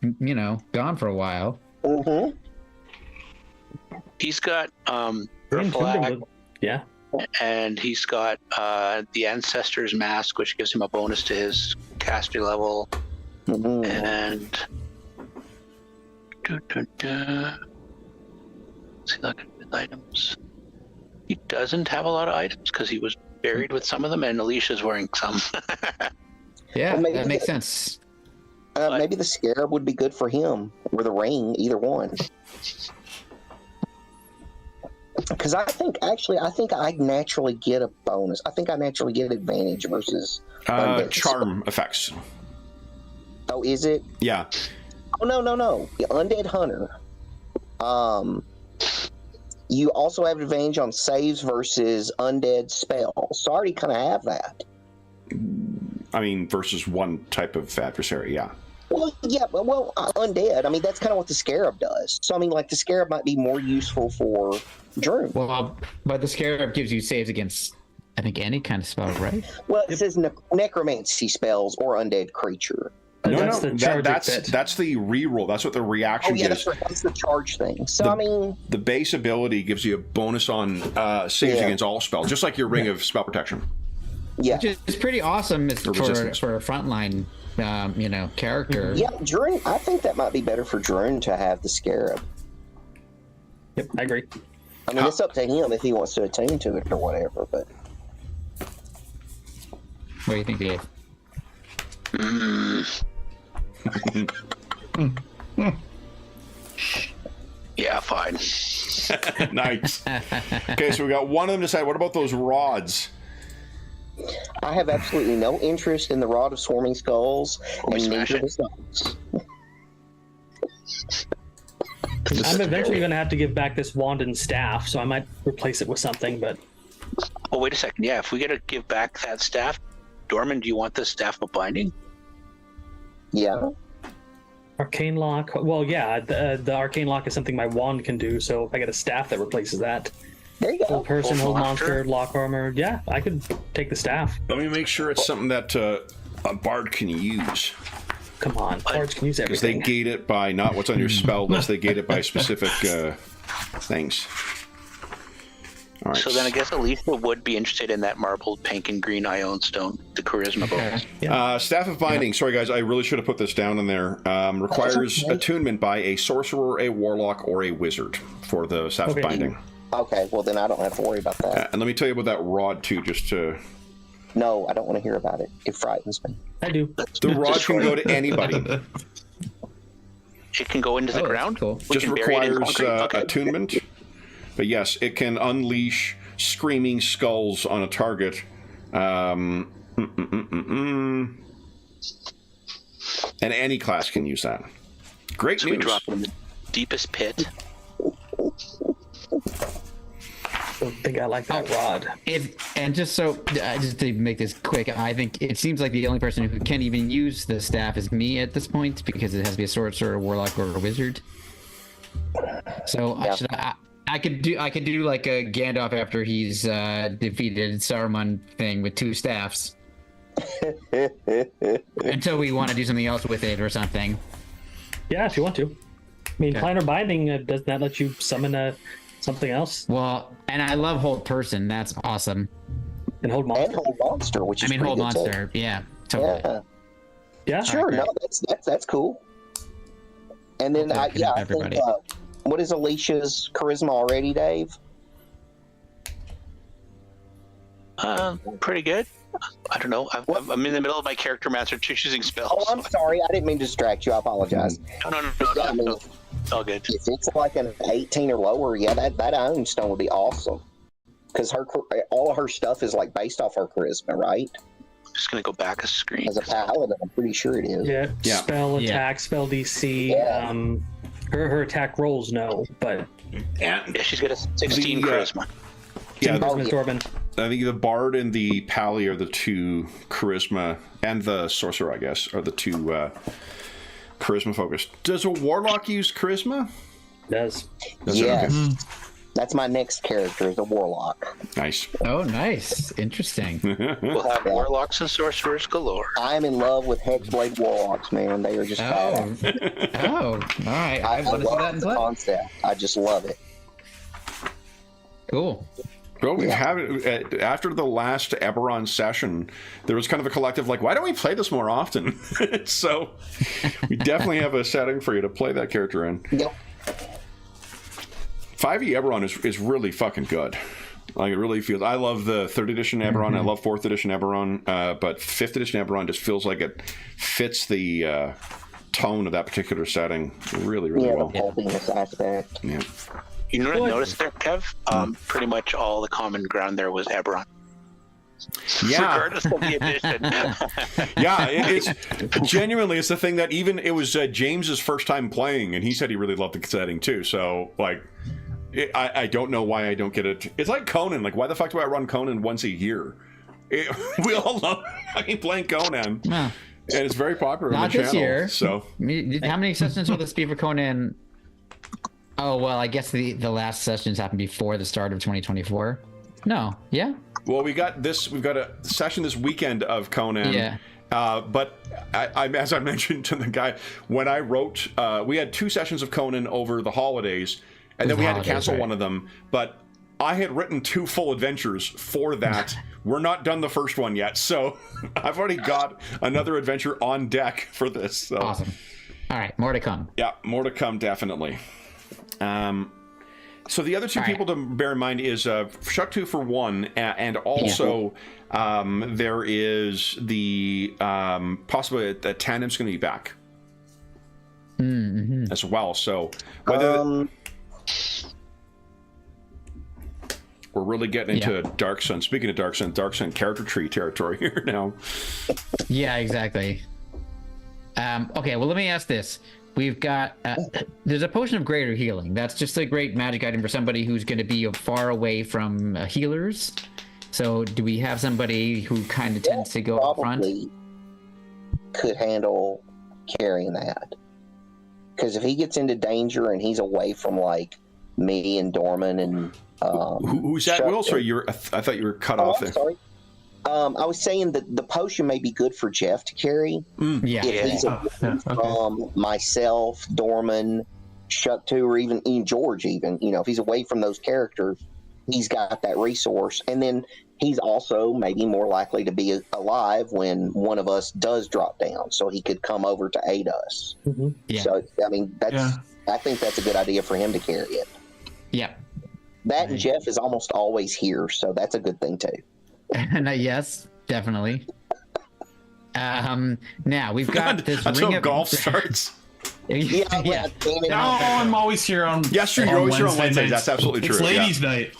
gone for a while. Mm-hmm. He's got flag. Yeah. And he's got the Ancestor's Mask, which gives him a bonus to his caster level. Mm-hmm. And see, look at his items. He doesn't have a lot of items because he was buried with some of them, and Alicia's wearing some. Yeah, well, that makes sense. Maybe the scarab would be good for him, or the ring, either one. Because I think I naturally get a bonus. I think I naturally get advantage versus charm effects. Oh, is it? Yeah. Oh, no. The Undead Hunter. You also have advantage on saves versus undead spells. So I already kind of have that. I mean, versus one type of adversary, yeah. Well, yeah, undead. I mean, that's kind of what the scarab does. So, I mean, like, the scarab might be more useful for Druin. Well, but the scarab gives you saves against, I think, any kind of spell, right? Well, it says necromancy spells or undead creature. That's the reroll. That's what the reaction gives. That's the charge thing. So, the base ability gives you a bonus on saves against all spells, just like your ring of spell protection. Yeah. Which is pretty awesome for a frontline character. Yeah, Druin, I think that might be better for Druin to have the scarab. Yep, I agree. I mean, it's up to him if he wants to attune to it or whatever, but... What do you think, Dave? Yeah, fine. Nice. Okay, so we got one of them decided. What about those rods? I have absolutely no interest in the Rod of Swarming Skulls, and neither does Knox. I'm eventually going to have to give back this wand and staff, so I might replace it with something, but... Oh, wait a second. Yeah, if we got to give back that staff, Dorman, do you want the Staff of Binding? Yeah. Arcane Lock. Well, yeah, the Arcane Lock is something my wand can do, so if I get a staff that replaces that... There you go. Hold person, hold monster, lock armor. Yeah, I could take the staff. Let me make sure it's something that a bard can use. Come on, bards can use Because everything. they gate it by not what's on your spell list, they gate it by specific things. All right. So then I guess Alisha would be interested in that marbled pink and green Ion Stone, the Charisma bonus. Yeah. Staff of Binding. Sorry, guys, I really should have put this down in there. Requires attunement by a sorcerer, a warlock, or a wizard for the Staff of Binding. Okay, well then I don't have to worry about that. And let me tell you about that rod, too, just to... No, I don't want to hear about it. It frightens me. I do. The rod can go to anybody. It can go into the ground? Cool. We Just can bury it in requires concrete? Okay. attunement. But yes, it can unleash screaming skulls on a target. And any class can use that. Great So news. we drop it in the deepest pit. I don't think I like that rod. Just to make this quick, I think it seems like the only person who can even use the staff is me at this point, because it has to be a sorcerer, a warlock, or a wizard. So Yeah. I could do like a Gandalf after he's defeated Saruman thing with two staffs. Until we want to do something else with it or something. Yeah, if you want to. mean, Okay. Kleiner Binding, does that let you summon something else? Well, and I love Hold Person. That's awesome. And hold monster? And Hold Monster, which is I mean, Hold pretty good, too. Monster. Yeah, totally. Yeah. Yeah. Sure, Okay. no, that's cool. And then Okay, I think everybody. what is Alicia's charisma already, Dave? Pretty good. I don't know. I'm in the middle of my character master choosing spells. Oh, I'm sorry, I didn't mean to distract you. I apologize. No. It's all good. If it's like an 18 or lower, yeah, that Iron Stone would be awesome. Because all of her stuff is like based off her charisma, right? I'm just gonna go back a screen. As a paladin, I'm pretty sure it is. Yeah. Yeah. Spell Yeah. attack, spell DC. Yeah. Her attack rolls no, but And Yeah, she's got a 16 The, charisma. yeah, Charisma's Dwarven. I think the Bard and the Pally are the two charisma, and the Sorcerer, I guess, are the two charisma focused. Does a Warlock use charisma? Does. Does it? Yes. Okay. That's my next character, is a warlock. Nice. Oh, nice. Interesting. We'll have warlocks and sorcerers galore. I am in love with Hexblade warlocks, man. They are just badass. Oh, all right. I want to see that love in the play. concept. I just love it. Cool. Well, we have it after the last Eberron session. There was kind of a collective like, why don't we play this more often? So we definitely have a setting for you to play that character in. Yep. 5e Eberron is really fucking good. Like, it really feels. I love the 3rd edition Eberron. I love 4th edition Eberron, but 5th edition Eberron just feels like it fits the tone of that particular setting really, really Yeah, well. the pulpiness aspect. Yeah. You know what I noticed there, Kev? Pretty much all the common ground there was Eberron. Yeah. Regardless of the edition. Yeah, it's genuinely, it's the thing that even it was James's first time playing, and he said he really loved the setting too. So, like, I don't know why I don't get it. It's like Conan. Like, why the fuck do I run Conan once a year? We all love fucking playing Conan, Well, and it's very popular on not the this channel. year. So, How many sessions will this be for Conan? Oh, well, I guess the last sessions happened before the start of 2024. No. Yeah? well, we've got a session this weekend of Conan. Yeah. But I, as I mentioned to the guy, when I wrote, we had 2 sessions of Conan over the holidays, and then we had to cancel one of them. But I had written 2 full adventures for that. We're not done the first one yet, so I've already got another adventure on deck for this. So. Awesome. All right. More to come. Yeah, more to come, definitely. So the other 2 people to bear in mind is Shuk-Tu for 1, and also there is the possibility that Tandem's going to be back as well. So whether we're really getting into Dark Sun. Speaking of Dark Sun character tree territory here now. Yeah, exactly. Okay, well, let me ask this. We've got, there's a potion of greater healing. That's just a great magic item for somebody who's going to be far away from healers. So do we have somebody who kind of tends to go up front? Probably could handle carrying that. Because if he gets into danger and he's away from, like, me and Dorman and... who's that, Will? Sorry, I thought you were cut off there. Sorry. I was saying that the potion may be good for Jeff to carry. Yeah. If he's away from myself, Dorman, Shuk-Tu, or even George, even, if he's away from those characters, he's got that resource. And then he's also maybe more likely to be alive when one of us does drop down, so he could come over to aid us. Mm-hmm. Yeah. So, I mean, I think that's a good idea for him to carry it. Yeah. That and Jeff is almost always here, so that's a good thing too. Yes, definitely. Now we've got this Until ring of golf starts. yeah. Damn it. No, I'm always here on. Yes, sure, you're always here on Wednesdays. nights. That's absolutely It's true. ladies' night.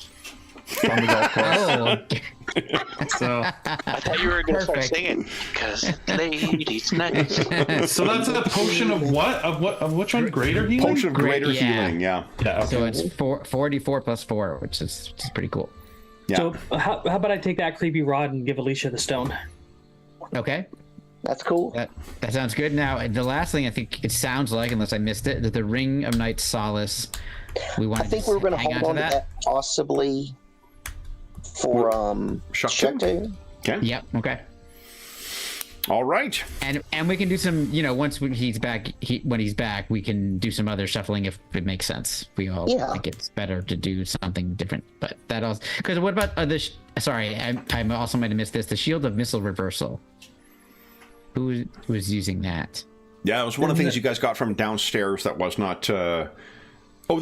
Oh, okay. So, I thought you were going to start Perfect. singing because ladies' night. so that's a potion of what? Of which one? Greater healing. Potion of greater Yeah. healing, yeah. Yeah. Okay. So it's 44 plus 4, which is pretty cool. Yeah. So how about I take that creepy rod and give Alisha the stone? Okay. That's cool. That sounds good. Now, the last thing I think it sounds like, unless I missed it, that the Ring of Night Solace. We want. I think we were going to hang hold on to that possibly for Shuk-Tu? Shuk-Tu. Okay. Yep. Okay. All right. And we can do some, once he's back, when he's back, we can do some other shuffling if it makes sense. We all think it's better to do something different. But that also, because what about sorry, I also might have missed this. The Shield of Missile Reversal. Who was using that? Yeah, it was one of the things you guys got from downstairs. That was not. The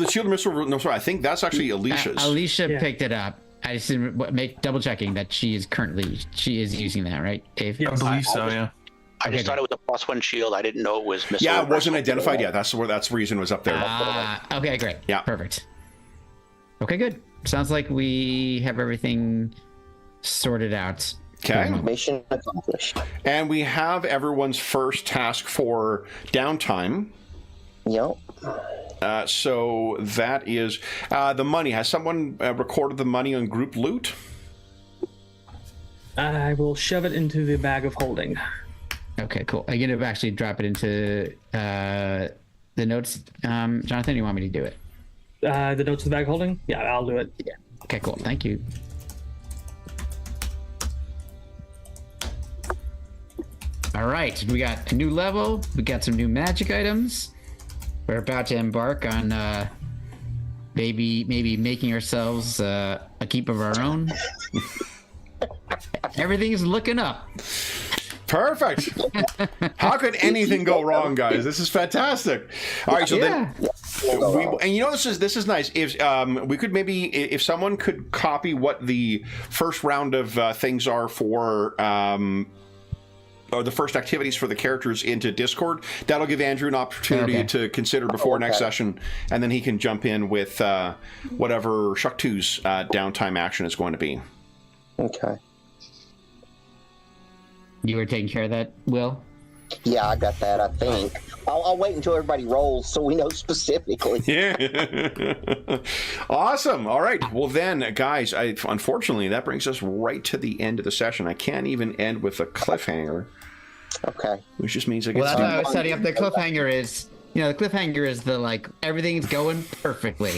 Shield of Missile. No, sorry. I think that's actually Alicia's. Alicia picked it up. I just didn't double checking that she is using that, right, Dave? I believe so, yeah. I just thought it was a +1 shield. I didn't know it was missile. Yeah, it wasn't identified yet. That's the reason it was up there. Okay, great. Yeah. Perfect. Okay, good. Sounds like we have everything sorted out. Okay. Mission accomplished. And we have everyone's first task for downtime. Yep. So that is the money. Has someone recorded the money on group loot? I will shove it into the bag of holding. Okay, cool. I'm going to actually drop it into the notes. Jonathan, you want me to do it? The notes of the bag of holding? Yeah, I'll do it. Yeah. Okay, cool. Thank you. All right, we got a new level. We got some new magic items. We're about to embark on maybe making ourselves a keep of our own. Everything's looking up. Perfect. How could anything go wrong, guys? This is fantastic. All right, so then, this is nice. If we could maybe, if someone could copy what the first round of things are for. Or the first activities for the characters into Discord. That'll give Andrew an opportunity to consider before next session, and then he can jump in with whatever Shuk2's downtime action is going to be. Okay. You were taking care of that, Will? Yeah, I got that, I think. I'll wait until everybody rolls so we know specifically. Yeah. Awesome. All right. Well, then, guys, unfortunately, that brings us right to the end of the session. I can't even end with a cliffhanger. Okay. Which just means I get that's why I was setting up the cliffhanger is, the cliffhanger is everything's going perfectly.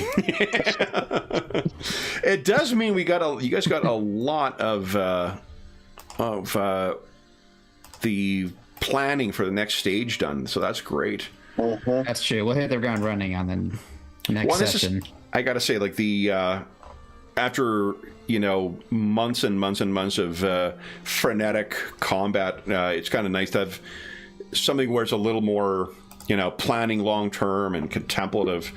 It does mean you guys got a lot of the planning for the next stage done, so that's great. Mm-hmm. That's true. We'll hit the ground running on the next session. I gotta say, after months and months and months of frenetic combat, it's kind of nice to have something where it's a little more planning long term and contemplative,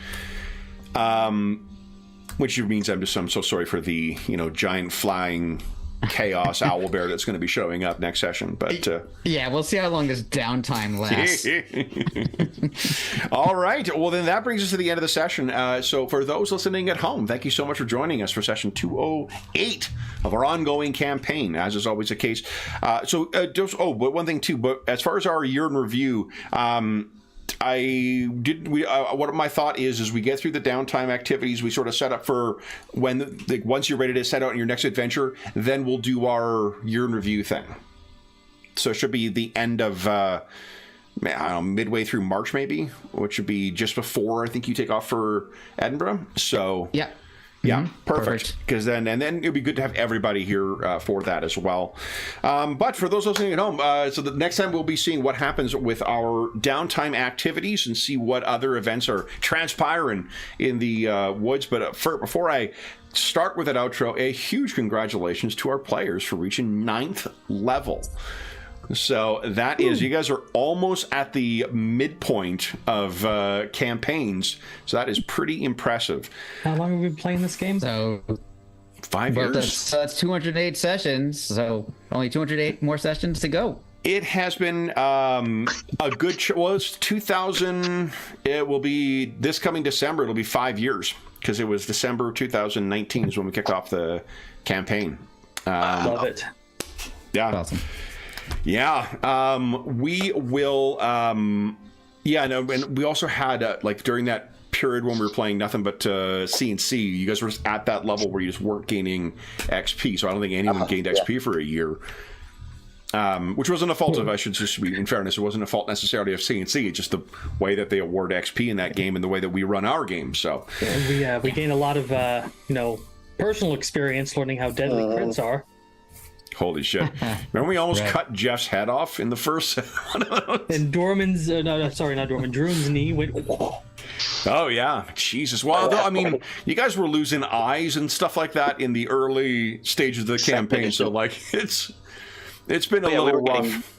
which means I'm so sorry for the giant flying chaos owlbear that's going to be showing up next session, but yeah, we'll see how long this downtime lasts. All right, well then that brings us to the end of the session. So for those listening at home, thank you so much for joining us for session 208 of our ongoing campaign, as is always the case. But one thing too, but as far as our year in review, what my thought is we get through the downtime activities, we sort of set up for when once you're ready to set out on your next adventure, then we'll do our year in review thing. So it should be the end of I don't know, midway through March maybe, which would be just before I think you take off for Edinburgh. So yeah. Yeah, perfect. Because then it'd be good to have everybody here for that as well. But for those listening at home, so the next time we'll be seeing what happens with our downtime activities and see what other events are transpiring in the woods. But before I start with that outro, a huge congratulations to our players for reaching 9th level. So that is, you guys are almost at the midpoint of campaigns. So that is pretty impressive. How long have we been playing this game? So 5 years. That's 208 sessions. So only 208 more sessions to go. It has been a good. It's 2000. It will be this coming December. It'll be 5 years because it was December 2019 is when we kicked off the campaign. Love it. Yeah. Awesome. Yeah, we will. And we also had during that period when we were playing nothing but C&C, you guys were just at that level where you just weren't gaining XP. So I don't think anyone gained XP for a year, which wasn't a fault of. I should just be in fairness, it wasn't a fault necessarily of C&C. It's just the way that they award XP in that game and the way that we run our game. So we gained a lot of personal experience learning how deadly crits are. Holy shit. Remember we almost cut Jeff's head off in the first one of those? And Dorman's, Druin's knee went... Oh, yeah. Jesus. Well, though, I mean, you guys were losing eyes and stuff like that in the early stages of the campaign, so, like, it's been a little rough.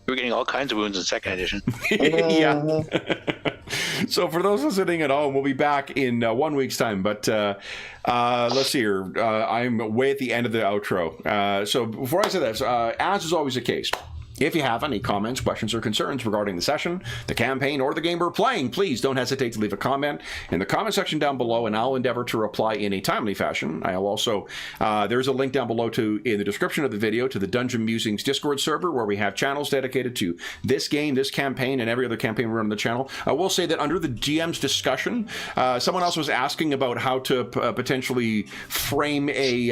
We were getting all kinds of wounds in second edition. Yeah. So for those listening at home, we'll be back in 1 week's time. But let's see here. I'm way at the end of the outro. So before I say this, as is always the case, if you have any comments, questions, or concerns regarding the session, the campaign, or the game we're playing, please don't hesitate to leave a comment in the comment section down below, and I'll endeavor to reply in a timely fashion. I'll also, there's a link down below in the description of the video to the Dungeon Musings Discord server, where we have channels dedicated to this game, this campaign, and every other campaign we run on the channel. I will say that under the GM's discussion, someone else was asking about how to potentially frame a,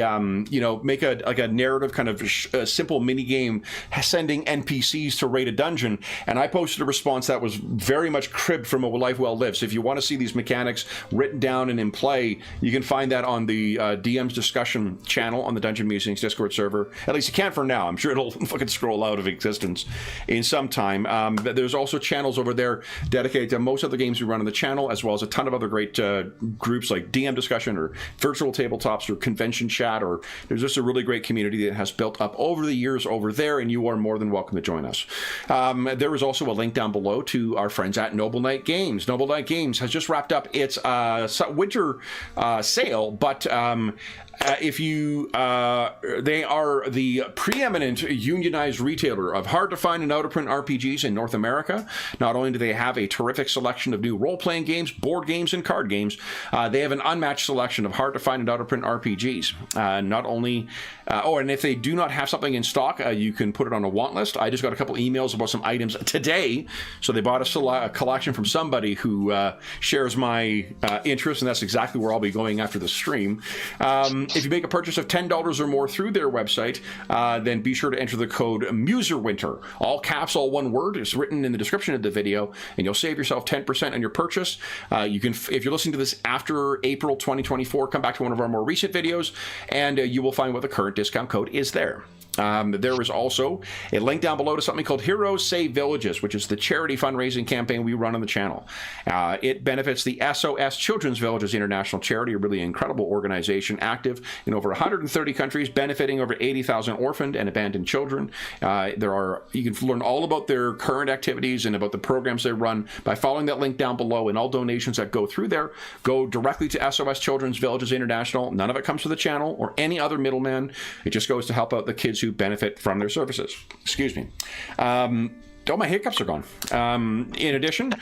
make a narrative kind of simple mini game, sending NPCs to raid a dungeon, and I posted a response that was very much cribbed from A Life Well Lived. So if you want to see these mechanics written down and in play, you can find that on the DM's discussion channel on the Dungeon Musings Discord server. At least you can for now. I'm sure it'll fucking scroll out of existence in some time. There's also channels over there dedicated to most of the games we run on the channel, as well as a ton of other great groups like DM discussion or virtual tabletops or convention chat, or there's just a really great community that has built up over the years over there, and you are more than welcome to join us. There is also a link down below to our friends at Noble Knight Games. Noble Knight Games has just wrapped up its winter sale, but if you they are the preeminent unionized retailer of hard to find and out of print RPGs in North America. Not only do they have a terrific selection of new role-playing games, board games, and card games, they have an unmatched selection of hard to find and out of print RPGs. Not only and if they do not have something in stock, you can put it on a want list. I just got a couple emails about some items today, so they bought a collection from somebody who shares my interest, and that's exactly where I'll be going after the stream. If you make a purchase of $10 or more through their website, then be sure to enter the code MUSERWINTER. All caps, all one word. It's written in the description of the video, and you'll save yourself 10% on your purchase. You can, if you're listening to this after April 2024, come back to one of our more recent videos, and you will find what the current discount code is there. There is also a link down below to something called Heroes Save Villages, which is the charity fundraising campaign we run on the channel. It benefits the SOS Children's Villages International Charity, a really incredible organization active in over 130 countries, benefiting over 80,000 orphaned and abandoned children. You can learn all about their current activities and about the programs they run by following that link down below, and all donations that go through there go directly to SOS Children's Villages International. None of it comes to the channel or any other middleman. It just goes to help out the kids who benefit from their services. Excuse me. Oh, my hiccups are gone. In addition,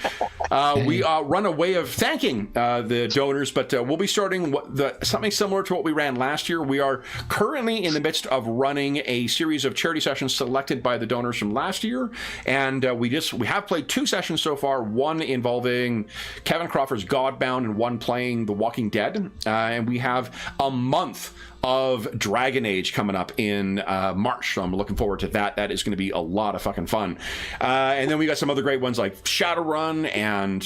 we run a way of thanking the donors, but we'll be starting something similar to what we ran last year. We are currently in the midst of running a series of charity sessions selected by the donors from last year, and we have played 2 sessions so far, one involving Kevin Crawford's Godbound and one playing The Walking Dead, and we have a month of Dragon Age coming up in March, so I'm looking forward to that. That is going to be a lot of fucking fun. And then we got some other great ones like Shadowrun and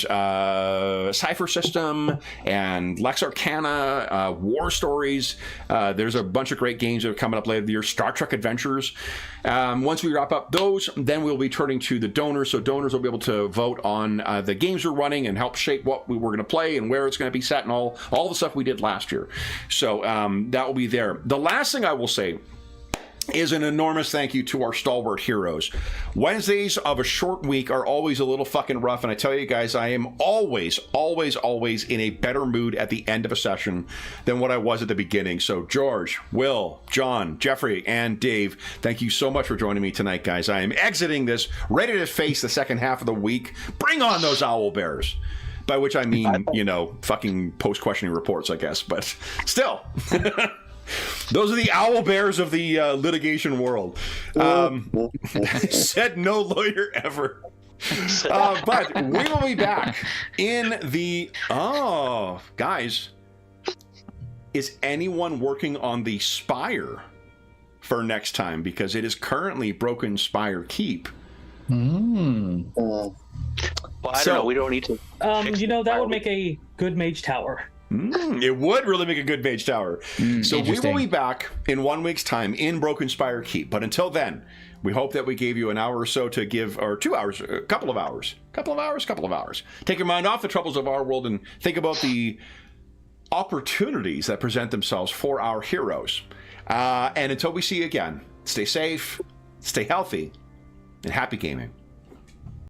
Cypher System and Lex Arcana, War Stories. There's a bunch of great games that are coming up later this year. Star Trek Adventures. Once we wrap up those, then we'll be turning to the donors, so donors will be able to vote on the games we're running and help shape what we're going to play and where it's going to be set and all the stuff we did last year. So that will be there. The last thing I will say is an enormous thank you to our stalwart heroes. Wednesdays of a short week are always a little fucking rough, and I tell you guys, I am always in a better mood at the end of a session than what I was at the beginning. So George, Will, John, Jeffrey, and Dave, thank you so much for joining me tonight, guys. I am exiting this ready to face the second half of the week. Bring on those owl bears. By which I mean, fucking post-questioning reports, I guess, but still. Those are the owl bears of the litigation world. Said no lawyer ever. But we will be back in the... Oh, guys. Is anyone working on the Spire for next time? Because it is currently Broken Spire Keep. Well, I don't know. We don't need to. That would make a good mage tower. It would really make a good mage tower. So we will be back in 1 week's time in Broken Spire Keep. But until then, we hope that we gave you an hour or so to give, or 2 hours, a couple of hours. Take your mind off the troubles of our world and think about the opportunities that present themselves for our heroes. And until we see you again, stay safe, stay healthy, and happy gaming.